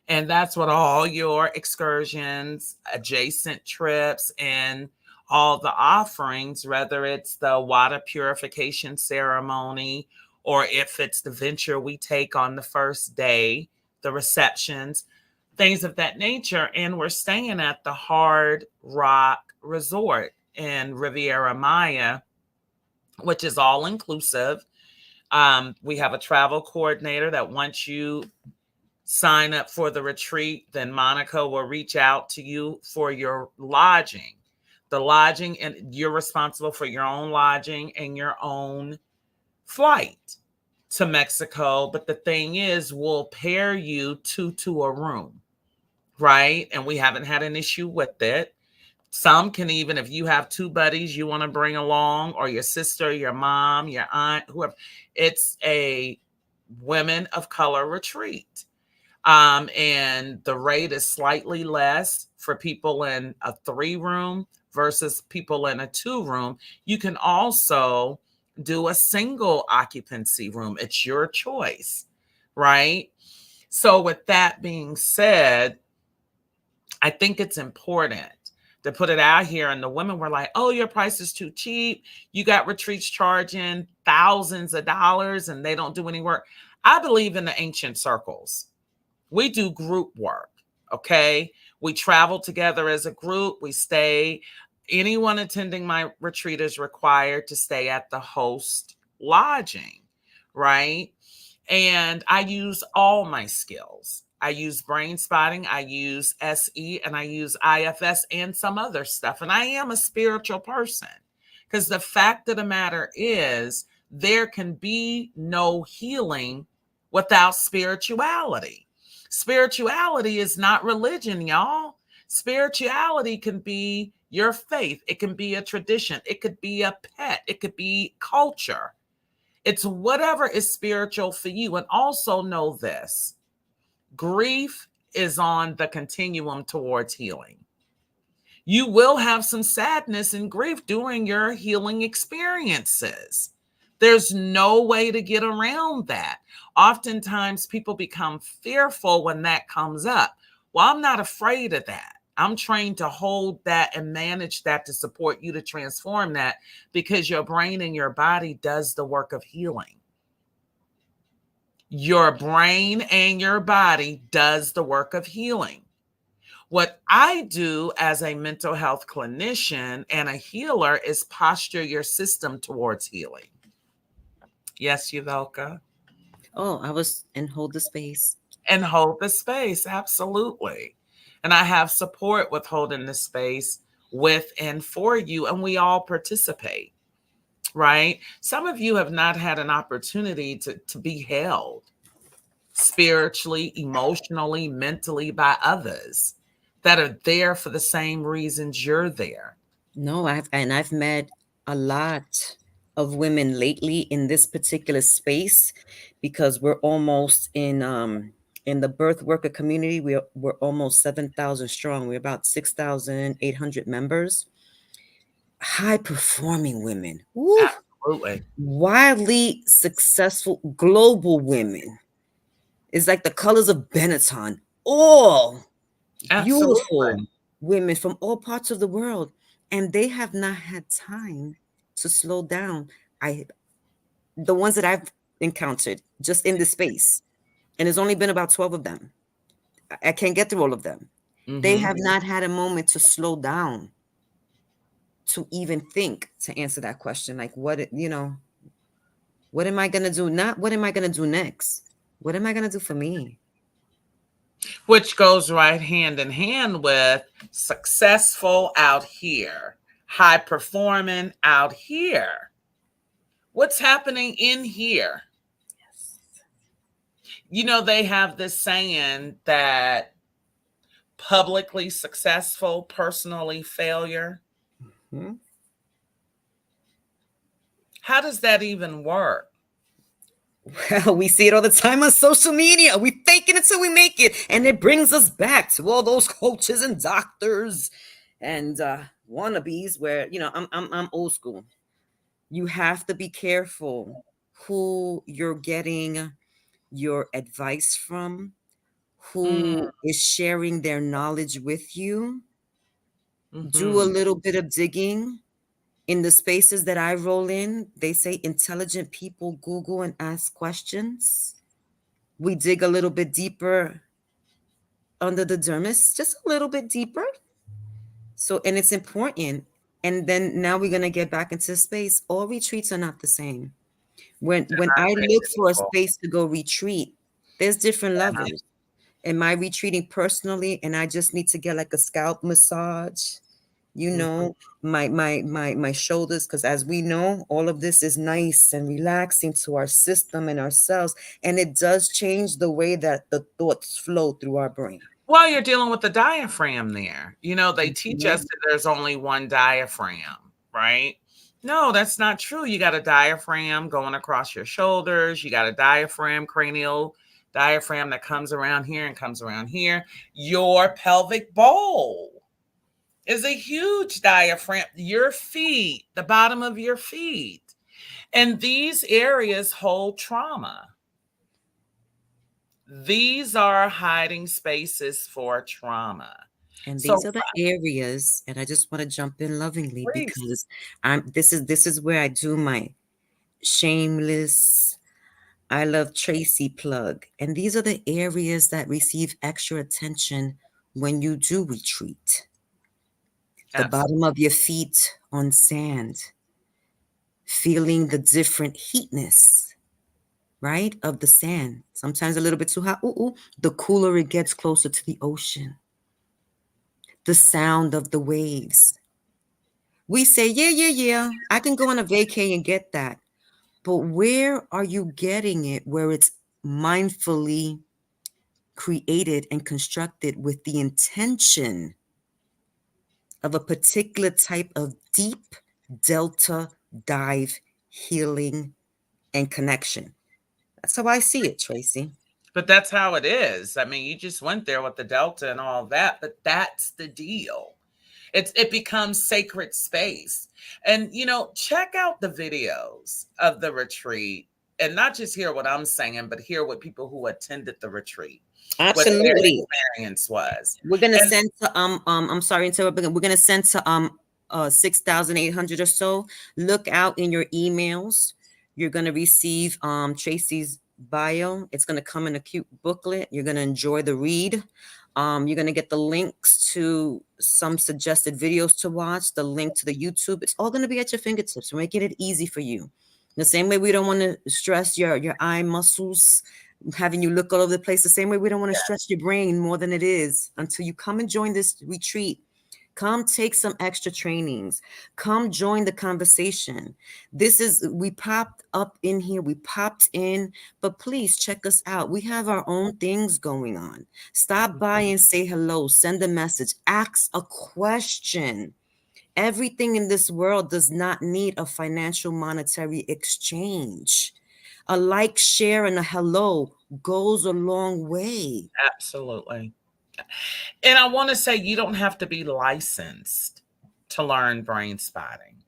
[SPEAKER 2] And that's what all your excursions, adjacent trips, and all the offerings, whether it's the water purification ceremony or if it's the venture we take on the first day, the receptions, things of that nature. And we're staying at the Hard Rock Resort in Riviera Maya, which is all inclusive. We have a travel coordinator that once you sign up for the retreat, then Monica will reach out to you for your lodging. The lodging, and you're responsible for your own lodging and your own flight to Mexico. But the thing is, we'll pair you two to a room, right? And we haven't had an issue with it. Some can even, if you have two buddies you want to bring along, or your sister, your mom, your aunt, whoever, it's a women of color retreat. And the rate is slightly less for people in a 3-room versus people in a 2-room. You can also do a single occupancy room. It's your choice, right? So with that being said, I think it's important to put it out here. And the women were like, oh, your price is too cheap. You got retreats charging thousands of dollars and they don't do any work. I believe in the ancient circles. We do group work, okay? We travel together as a group. We stay. Anyone attending my retreat is required to stay at the host lodging, right? And I use all my skills. I use brain spotting, I use SE, and I use IFS and some other stuff. And I am a spiritual person, because the fact of the matter is, there can be no healing without spirituality. Spirituality is not religion, y'all. Spirituality can be your faith. It can be a tradition. It could be a pet. It could be culture. It's whatever is spiritual for you. And also know this: grief is on the continuum towards healing. You will have some sadness and grief during your healing experiences. There's no way to get around that. Oftentimes, people become fearful when that comes up. Well, I'm not afraid of that. I'm trained to hold that and manage that to support you to transform that, because your brain and your body does the work of healing. Your brain and your body does the work of healing. What I do as a mental health clinician and a healer is posture your system towards healing. Yes, Yuvelka?
[SPEAKER 1] Oh, I was in hold the space.
[SPEAKER 2] And hold the space, absolutely. And I have support with holding the space with and for you, and we all participate, right? Some of you have not had an opportunity to be held spiritually, emotionally, mentally by others. that are there for the same reasons you're there.
[SPEAKER 1] No, I've met a lot of women lately in this particular space because we're almost in the birth worker community. We're almost 7,000 strong. We're about 6,800 members. High performing women. Woo!
[SPEAKER 2] Absolutely.
[SPEAKER 1] Wildly successful global women. It's like the colors of Benetton. All beautiful
[SPEAKER 2] Absolutely.
[SPEAKER 1] women from all parts of the world, and they have not had time to slow down. I The ones that I've encountered just in this space, and there's only been about 12 of them. I can't get through all of them. They
[SPEAKER 2] Hmm.
[SPEAKER 1] have not had a moment to slow down to even think to answer that question. Like, what am I gonna do? Not what am I gonna do next? What am I gonna do for me?
[SPEAKER 2] Which goes right hand in hand with successful out here, high performing out here. What's happening in here? You know, they have this saying that publicly successful, personally failure.
[SPEAKER 1] Hmm?
[SPEAKER 2] How does that even work?
[SPEAKER 1] Well, we see it all the time on social media. We fake it until we make it, and it brings us back to all those coaches and doctors and wannabes. Where I'm old school. You have to be careful who you're getting your advice from,
[SPEAKER 2] Mm,
[SPEAKER 1] who is sharing their knowledge with you. Do a
[SPEAKER 2] hmm.
[SPEAKER 1] little bit of digging. In the spaces that I roll in, they say intelligent people Google and ask questions. We dig a little bit deeper under the dermis, just a little bit deeper. So, and it's important. And then now we're gonna get back into space. All retreats are not the same. When I look for a space to go retreat, there's different levels. Am I retreating personally and I just need to get like a scalp massage? You
[SPEAKER 2] Mhm.
[SPEAKER 1] know, my shoulders, because as we know, all of this is nice and relaxing to our system and ourselves, and it does change the way that the thoughts flow through our brain.
[SPEAKER 2] Well, you're dealing with the diaphragm there. You know, they teach us
[SPEAKER 1] Mhm.
[SPEAKER 2] that there's only one diaphragm, right? No, that's not true. You got a diaphragm going across your shoulders. You got a diaphragm, cranial diaphragm that comes around here and comes around here. Your pelvic bowl is a huge diaphragm. Your feet, the bottom of your feet. And these areas hold trauma. These are hiding spaces for trauma.
[SPEAKER 1] And
[SPEAKER 2] So
[SPEAKER 1] these are the areas, and I just want to jump in lovingly
[SPEAKER 2] please,
[SPEAKER 1] because this is where I do my shameless I love Tracy plug. And these are the areas that receive extra attention when you do retreat. The
[SPEAKER 2] absolutely.
[SPEAKER 1] bottom of your feet on sand, feeling the different heatness, right, of the sand. Sometimes a little bit too hot. Ooh, ooh. The cooler it gets closer to the ocean. The sound of the waves. We say, yeah, yeah, yeah, I can go on a vacay and get that. But where are you getting it where it's mindfully created and constructed with the intention of a particular type of deep delta dive healing and connection? That's how I see it, Tracy.
[SPEAKER 2] But that's how it is. I mean, you just went there with the Delta and all that, but that's the deal. It becomes sacred space. And you know, check out the videos of the retreat and not just hear what I'm saying, but hear what people who attended the retreat, what their
[SPEAKER 1] Absolutely.
[SPEAKER 2] experience was.
[SPEAKER 1] We're gonna
[SPEAKER 2] And
[SPEAKER 1] send to I'm sorry to interrupt, but we're gonna send to 6,800 or so. Look out in your emails. You're gonna receive Tracy's bio. It's gonna come in a cute booklet. You're gonna enjoy the read. You're gonna get the links to some suggested videos to watch, the link to the YouTube. It's all gonna be at your fingertips. We're making it easy for you. The same way we don't want to stress your eye muscles, having you look all over the place, the same way we don't want to stress your brain more than it is. Until you come and join this retreat, Come take some extra trainings. Come join the conversation. We popped up in here, we popped in, but please check us out. We have our own things going on. Stop by and say hello, send a message, ask a question. Everything in this world does not need a financial monetary exchange. A like, share, and a hello goes a long way.
[SPEAKER 2] Absolutely. And I want to say you don't have to be licensed to learn brain spotting.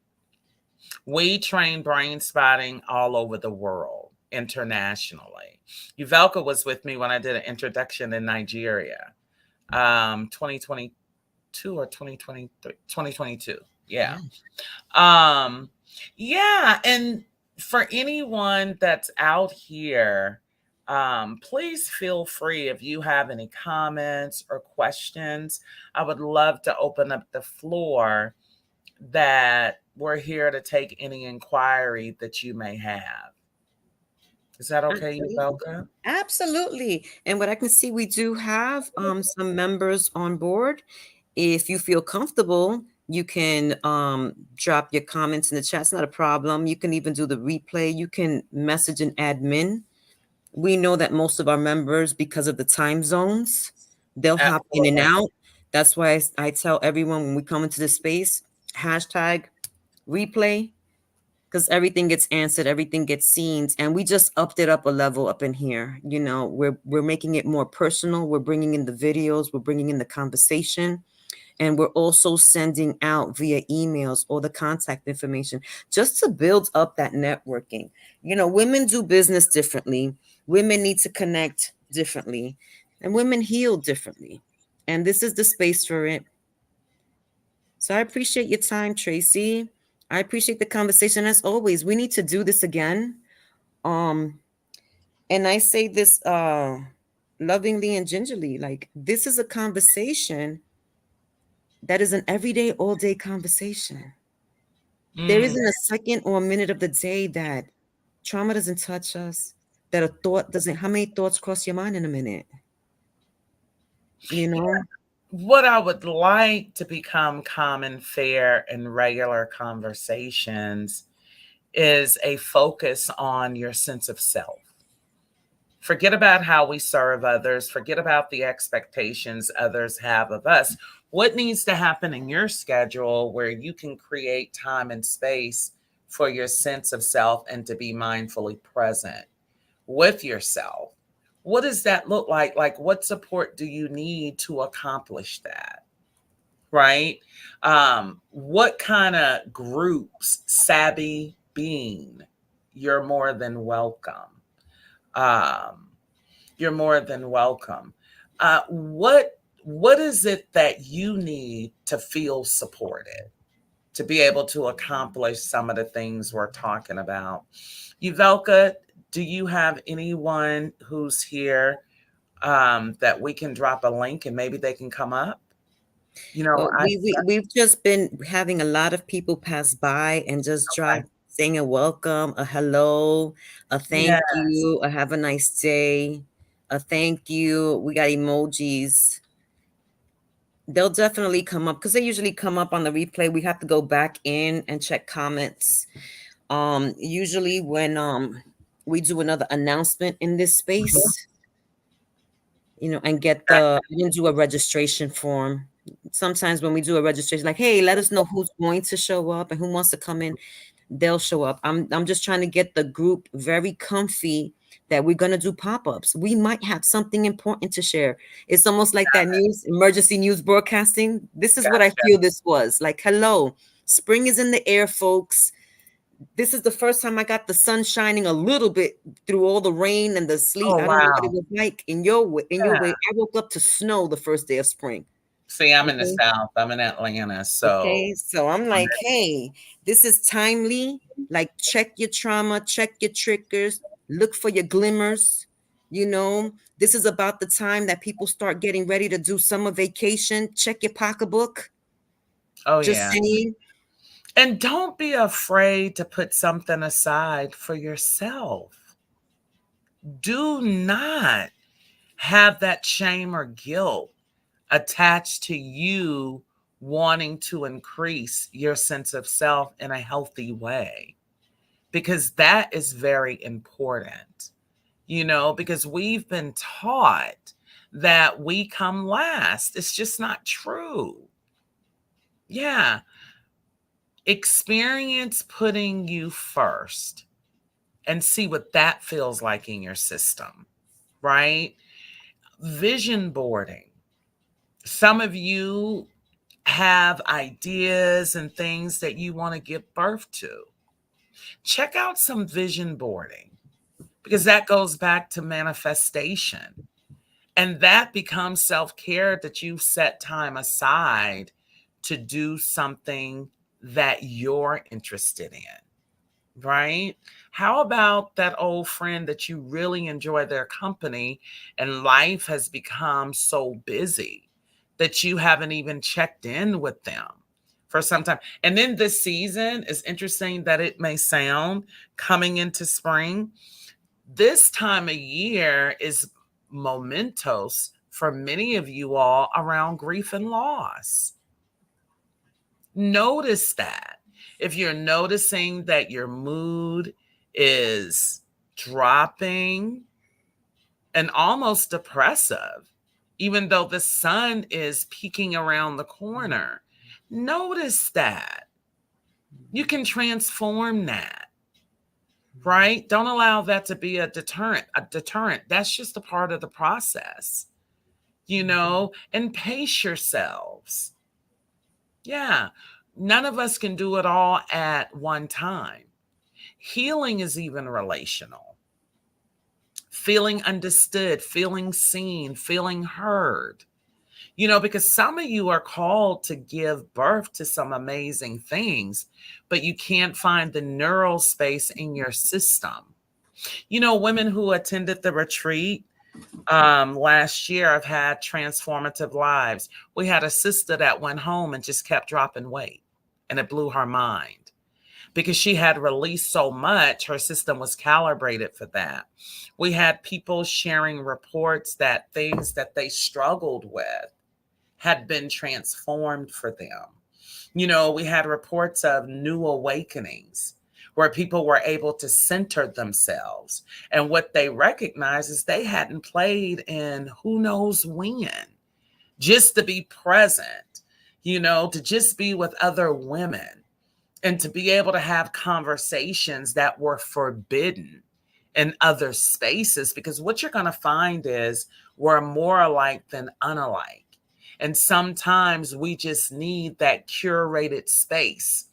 [SPEAKER 2] We train brain spotting all over the world, internationally. Uvelka was with me when I did an introduction in Nigeria, 2022 or 2023, 2022. Yeah.
[SPEAKER 1] Yeah.
[SPEAKER 2] Um, yeah. And for anyone that's out here, please feel free if you have any comments or questions. I would love to open up the floor, that we're here to take any inquiry that you may have. Is that okay,
[SPEAKER 1] Absolutely.
[SPEAKER 2] Belka?
[SPEAKER 1] Absolutely. And what I can see, we do have some members on board. If you feel comfortable, you can drop your comments in the chat. It's not a problem. You can even do the replay. You can message an admin. We know that most of our members, because of the time zones, they'll hop in and
[SPEAKER 2] Absolutely.
[SPEAKER 1] out. That's why I tell everyone when we come into this space, hashtag replay, because everything gets answered, everything gets seen, and we just upped it up a level up in here. We're making it more personal. We're bringing in the videos, we're bringing in the conversation, and we're also sending out via emails all the contact information just to build up that networking. Women do business differently. Women need to connect differently, and women heal differently. And this is the space for it. So I appreciate your time, Tracy. I appreciate the conversation. As always, we need to do this again. Um, and I say this lovingly and gingerly, like this is a conversation that is an everyday, all day conversation. There
[SPEAKER 2] Mm,
[SPEAKER 1] isn't a second or a minute of the day that trauma doesn't touch us, that a thought doesn't. How many thoughts cross your mind in a minute? You know?
[SPEAKER 2] what I would like to become common, fair, and regular conversations is a focus on your sense of self. Forget about how we serve others, forget about the expectations others have of us. What needs to happen in your schedule where you can create time and space for your sense of self and to be mindfully present with yourself? What does that look like? Like, what support do you need to accomplish that? Right? What kind of groups, savvy being, you're more than welcome. Um, you're more than welcome. What is it that you need to feel supported, to be able to accomplish some of the things we're talking about? Uvelka, do you have anyone who's here, that we can drop a link and maybe they can come up? You know,
[SPEAKER 1] Well, we've just been having a lot of people pass by and just
[SPEAKER 2] I
[SPEAKER 1] drop saying a welcome, a hello, a
[SPEAKER 2] yeah.
[SPEAKER 1] thank you, a have a nice day, a thank you. We got emojis. They'll definitely come up because they usually come up on the replay. We have to go back in and check comments. Usually when we do another announcement in this space, and get we didn't do a registration form. Sometimes when we do a registration, like, hey, let us know who's going to show up and who wants to come in, they'll show up. I'm just trying to get the group very comfy that we're gonna do pop-ups. We might have something important to share. It's almost like that emergency news broadcasting. This is what I
[SPEAKER 2] Gotcha.
[SPEAKER 1] feel this was. Like, hello, spring is in the air, folks. This is the first time I got the sun shining a little bit through all the rain and the sleet.
[SPEAKER 2] Oh,
[SPEAKER 1] I don't know what it
[SPEAKER 2] wow.
[SPEAKER 1] was like in your way. In your
[SPEAKER 2] Yeah.
[SPEAKER 1] way, I woke up to snow the first day of spring.
[SPEAKER 2] See, I'm in the
[SPEAKER 1] Okay.
[SPEAKER 2] South. I'm in Atlanta. So
[SPEAKER 1] Okay. So I'm
[SPEAKER 2] I'm
[SPEAKER 1] like, hey, this is timely. Like, check your trauma, check your triggers, look for your glimmers. This is about the time that people start getting ready to do summer vacation. Check your pocketbook.
[SPEAKER 2] oh,
[SPEAKER 1] Just
[SPEAKER 2] yeah.
[SPEAKER 1] saying.
[SPEAKER 2] And don't be afraid to put something aside for yourself. Do not have that shame or guilt attached to you wanting to increase your sense of self in a healthy way, because that is very important, because we've been taught that we come last. It's just not true. Yeah. Experience putting you first and see what that feels like in your system, right? Vision boarding. Some of you have ideas and things that you want to give birth to. Check out some vision boarding, because that goes back to manifestation. And that becomes self care, that you've set time aside to do something that you're interested in, right? How about that old friend that you really enjoy their company, and life has become so busy that you haven't even checked in with them for some time? And then this season, is interesting that it may sound, coming into spring, this time of year is momentous for many of you all around grief and loss. Notice that. If you're noticing that your mood is dropping and almost depressive, even though the sun is peeking around the corner, notice that. You can transform that, right? Don't allow that to be a deterrent. A deterrent. That's just a part of the process, and pace yourselves. Yeah. None of us can do it all at one time. Healing is even relational. Feeling understood, feeling seen, feeling heard. Because some of you are called to give birth to some amazing things, but you can't find the neural space in your system. Women who attended the retreat last year have had transformative lives. We had a sister that went home and just kept dropping weight, and it blew her mind because she had released so much. Her system was calibrated for that. We had people sharing reports that things that they struggled with had been transformed for them. We had reports of new awakenings where people were able to center themselves. And what they recognized is they hadn't played in who knows when, just to be present, to just be with other women and to be able to have conversations that were forbidden in other spaces. Because what you're going to find is we're more alike than unalike. And sometimes we just need that curated space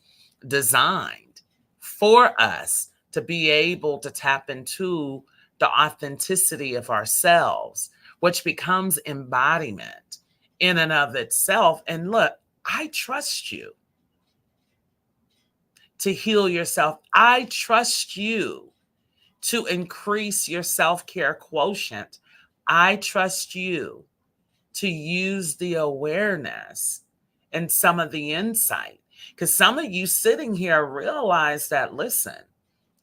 [SPEAKER 2] designed for us to be able to tap into the authenticity of ourselves, which becomes embodiment in and of itself. And look, I trust you to heal yourself. I trust you to increase your self-care quotient. I trust you to use the awareness and some of the insight. Because some of you sitting here realize that, listen,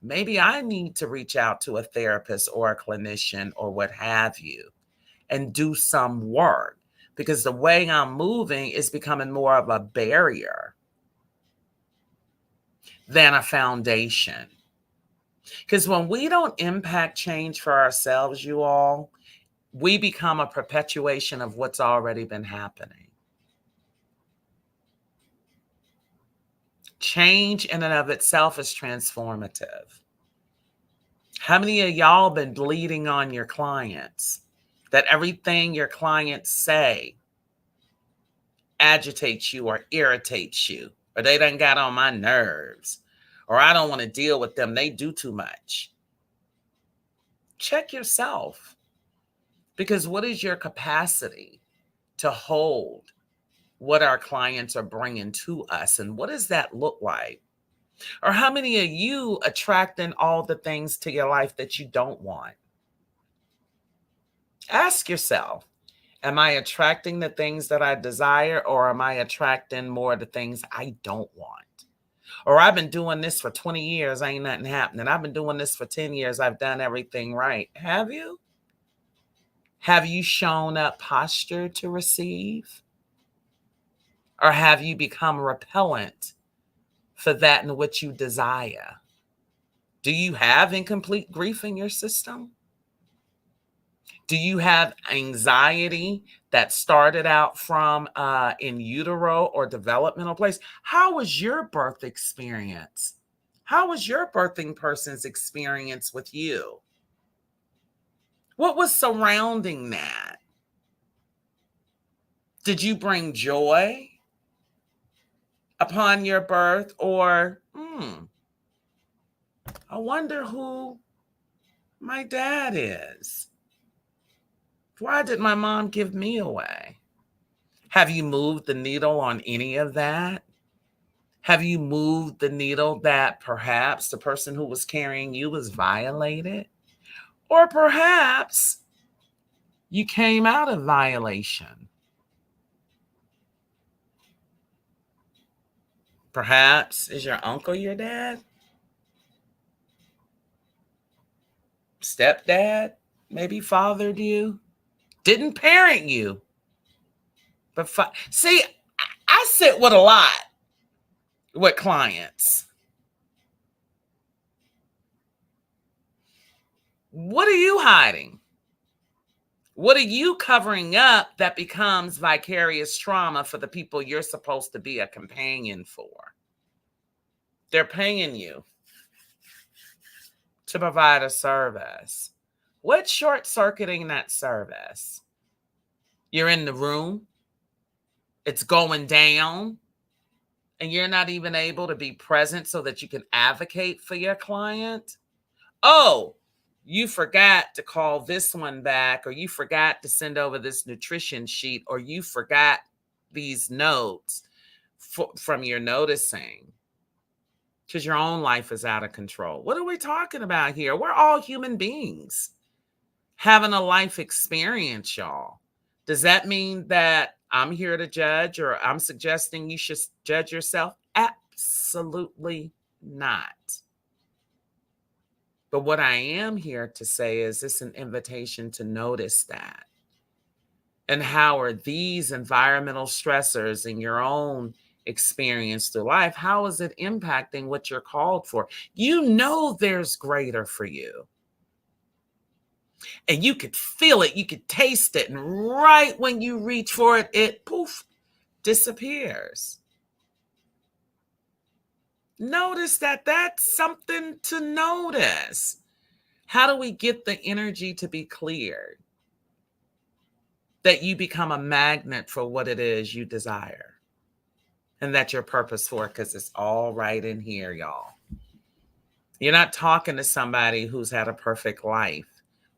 [SPEAKER 2] maybe I need to reach out to a therapist or a clinician or what have you and do some work, because the way I'm moving is becoming more of a barrier than a foundation. Because when we don't impact change for ourselves, you all, we become a perpetuation of what's already been happening. Change in and of itself is transformative. How many of y'all been bleeding on your clients that everything your clients say agitates you or irritates you, or they done got on my nerves, or I don't want to deal with them, they do too much? Check yourself, because what is your capacity to hold what our clients are bringing to us, and what does that look like? Or how many of you attracting all the things to your life that you don't want? Ask yourself, am I attracting the things that I desire, or am I attracting more of the things I don't want? Or I've been doing this for 20 years, ain't nothing happening. I've been doing this for 10 years, I've done everything right. Have you? Have you shown up postured to receive? Or have you become repellent for that in which you desire? Do you have incomplete grief in your system? Do you have anxiety that started out from in utero or developmental place? How was your birth experience? How was your birthing person's experience with you? What was surrounding that? Did you bring joy upon your birth? Or, I wonder who my dad is. Why did my mom give me away? Have you moved the needle on any of that? Have you moved the needle that perhaps the person who was carrying you was violated? Or perhaps you came out of violation. Perhaps is your uncle your dad? Stepdad maybe fathered you? Didn't parent you, but see, I sit with a lot with clients. What are you hiding? What are you covering up that becomes vicarious trauma for the people you're supposed to be a companion for? They're paying you to provide a service. What's short circuiting that service? You're in the room, it's going down, and you're not even able to be present so that you can advocate for your client. Oh, you forgot to call this one back, or you forgot to send over this nutrition sheet, or you forgot these notes from your noticing because your own life is out of control. What are we talking about here? We're all human beings having a life experience, y'all. Does that mean that I'm here to judge, or I'm suggesting you should judge yourself? Absolutely not. But what I am here to say is it's an invitation to notice that. And how are these environmental stressors in your own experience through life, how is it impacting what you're called for? You know there's greater for you. And you could feel it, you could taste it. And right when you reach for it, it poof, disappears. Notice that that's something to notice. How do we get the energy to be cleared? That you become a magnet for what it is you desire. And that you're purpose for, because it's all right in here, y'all. You're not talking to somebody who's had a perfect life,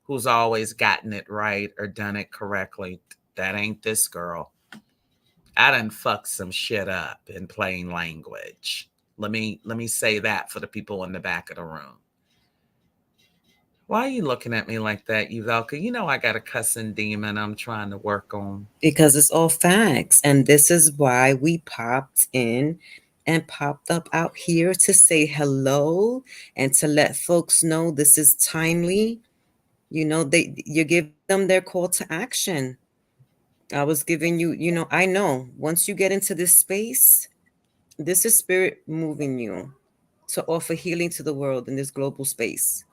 [SPEAKER 2] who's always gotten it right or done it correctly. That ain't this girl. I done fucked some shit up in plain language. Let me say that for the people in the back of the room. Why are you looking at me like that, Uvalka? You know I got a cussing demon I'm trying to work on.
[SPEAKER 1] Because it's all facts. And this is why we popped in and popped up out here to say hello and to let folks know this is timely. You're giving them their call to action. I was giving you, I know once you get into this space, this is spirit moving you to offer healing to the world in this global space.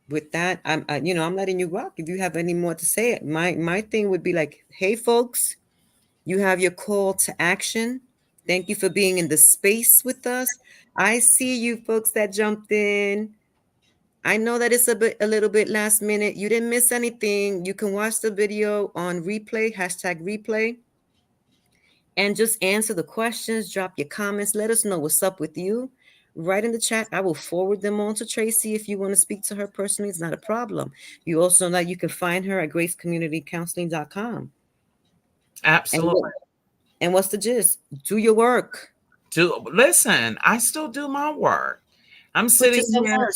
[SPEAKER 1] With that, I'm letting you rock. If you have any more to say, my thing would be like, hey, folks, you have your call to action. Thank you for being in the space with us. I see you folks that jumped in. I know that it's a little bit last minute. You didn't miss anything. You can watch the video on replay, #replay, and just answer the questions, drop your comments, let us know what's up with you. Right in the chat. I will forward them on to Tracy if you want to speak to her personally. It's not a problem. You also know that you can find her at gracecommunitycounseling.com.
[SPEAKER 2] Absolutely.
[SPEAKER 1] And what's the gist? Do your work.
[SPEAKER 2] Listen, I still do my work. I'm
[SPEAKER 1] Put
[SPEAKER 2] sitting
[SPEAKER 1] yourself
[SPEAKER 2] here.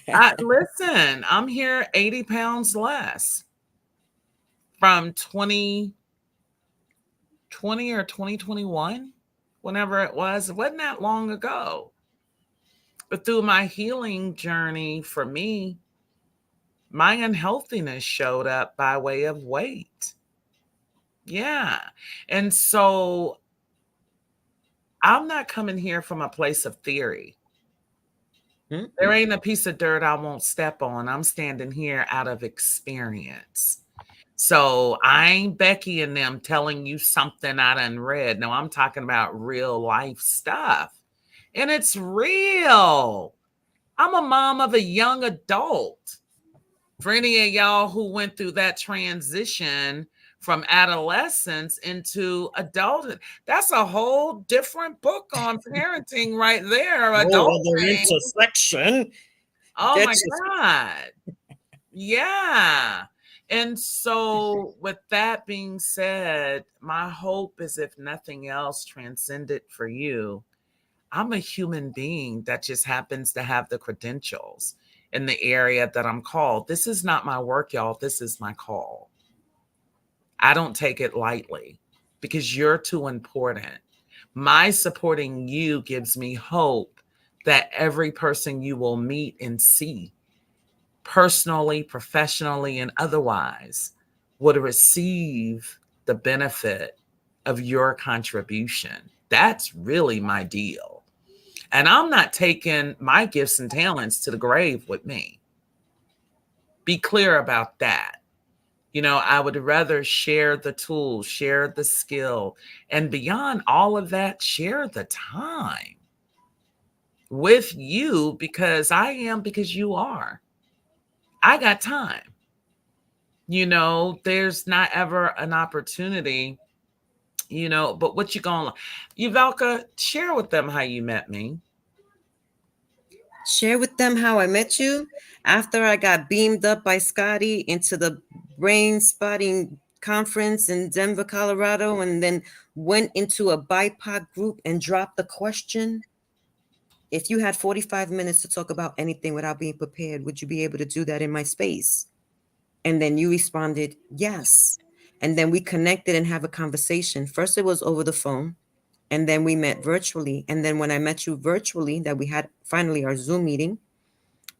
[SPEAKER 1] first.
[SPEAKER 2] Listen, I'm here 80 pounds less from 2020 or 2021, whenever it was. It wasn't that long ago. But through my healing journey, for me, my unhealthiness showed up by way of weight. Yeah. And so I'm not coming here from a place of theory. There
[SPEAKER 1] Mm-mm.
[SPEAKER 2] ain't a piece of dirt I won't step on. I'm standing here out of experience. So I ain't Becky and them telling you something I done read. No, I'm talking about real life stuff. And it's real. I'm a mom of a young adult. For any of y'all who went through that transition from adolescence into adulthood, that's a whole different book on parenting right there.
[SPEAKER 1] Whole other
[SPEAKER 2] Adulting.
[SPEAKER 1] intersection.
[SPEAKER 2] Oh
[SPEAKER 1] Get
[SPEAKER 2] my
[SPEAKER 1] your
[SPEAKER 2] God. Yeah. And so, with that being said, my hope is if nothing else transcended for you, I'm a human being that just happens to have the credentials in the area that I'm called. This is not my work, y'all. This is my call. I don't take it lightly because you're too important. My supporting you gives me hope that every person you will meet and see, personally, professionally, and otherwise, would receive the benefit of your contribution. That's really my deal. And I'm not taking my gifts and talents to the grave with me. Be clear about that. I would rather share the tools, share the skill, and beyond all of that, share the time with you because I am, because you are. I got time. There's not ever an opportunity, but what you going to, Uvalka, share with them how you met me.
[SPEAKER 1] share with them how I met you after I got beamed up by Scotty into the brain spotting conference in Denver, Colorado, and then went into a BIPOC group and dropped the question. If you had 45 minutes to talk about anything without being prepared, would you be able to do that in my space? And then you responded, yes. And then we connected and have a conversation. First, it was over the phone. And then we met virtually. And then when I met you virtually, that we had finally our Zoom meeting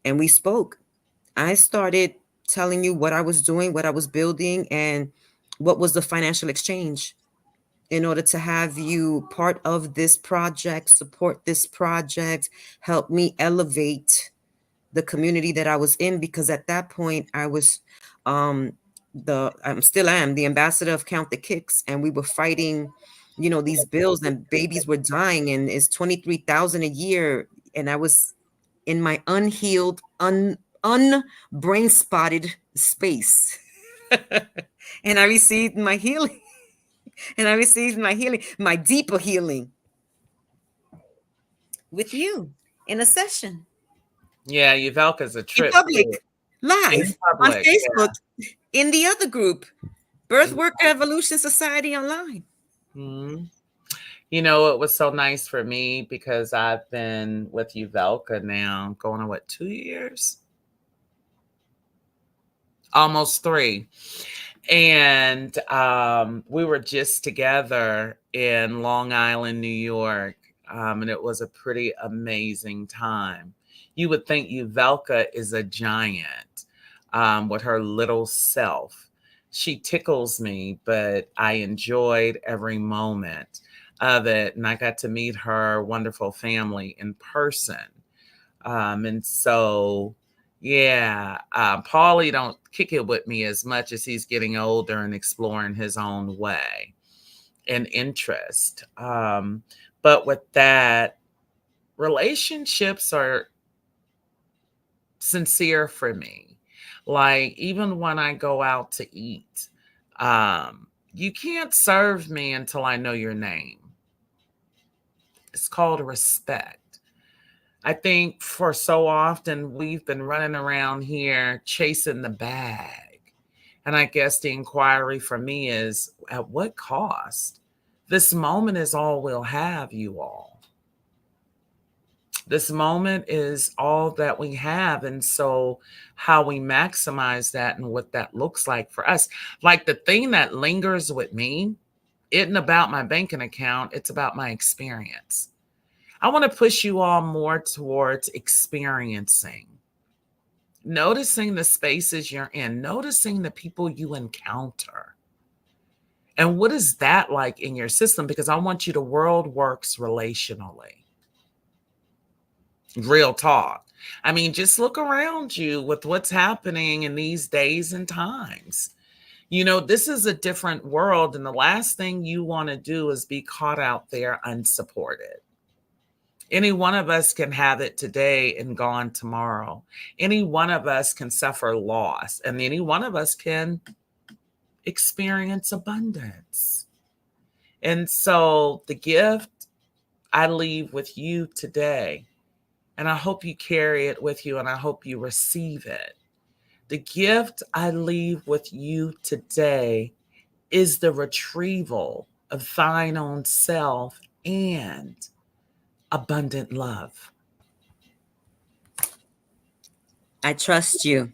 [SPEAKER 1] and we spoke, I started telling you what I was doing, what I was building, and what was the financial exchange in order to have you part of this project, support this project, help me elevate the community that I was in, because at that point I was um I'm still am the ambassador of Count the Kicks, and we were fighting, these bills, and babies were dying, and it's 23,000 a year, and I was in my unhealed, brain spotted space. And I received my healing, my deeper healing with you in a session
[SPEAKER 2] Yeah, Uvalka's a
[SPEAKER 1] in
[SPEAKER 2] trip
[SPEAKER 1] public,
[SPEAKER 2] too. In
[SPEAKER 1] live on
[SPEAKER 2] public.
[SPEAKER 1] Facebook, in the other group, Birth Worker Evolution Society Online.
[SPEAKER 2] Mhm. It was so nice for me because I've been with Uvalka now going on 2 years? Almost 3. And we were just together in Long Island, New York. And it was a pretty amazing time. You would think Uvalka is a giant with her little self. She tickles me, but I enjoyed every moment of it. And I got to meet her wonderful family in person. And so, yeah, Paulie don't kick it with me as much as he's getting older and exploring his own way and interest. But with that, relationships are sincere for me. Like, even when I go out to eat, you can't serve me until I know your name. It's called respect. I think for so often we've been running around here chasing the bag. And I guess the inquiry for me is, at what cost? This moment is all we'll have, you all. This moment is all that we have. And so, how we maximize that and what that looks like for us. Like, the thing that lingers with me isn't about my banking account, it's about my experience. I want to push you all more towards experiencing, noticing the spaces you're in, noticing the people you encounter, And what is that like in your system? Because I want you to world works relationally. Real talk. I mean, just look around you with what's happening in these days and times. This is a different world, and the last thing you want to do is be caught out there unsupported. Any one of us can have it today and gone tomorrow. Any one of us can suffer loss, and any one of us can experience abundance. And so the gift I leave with you today, and I hope you carry it with you and I hope you receive it. The gift I leave with you today is the retrieval of thine own self and abundant love.
[SPEAKER 1] I trust you.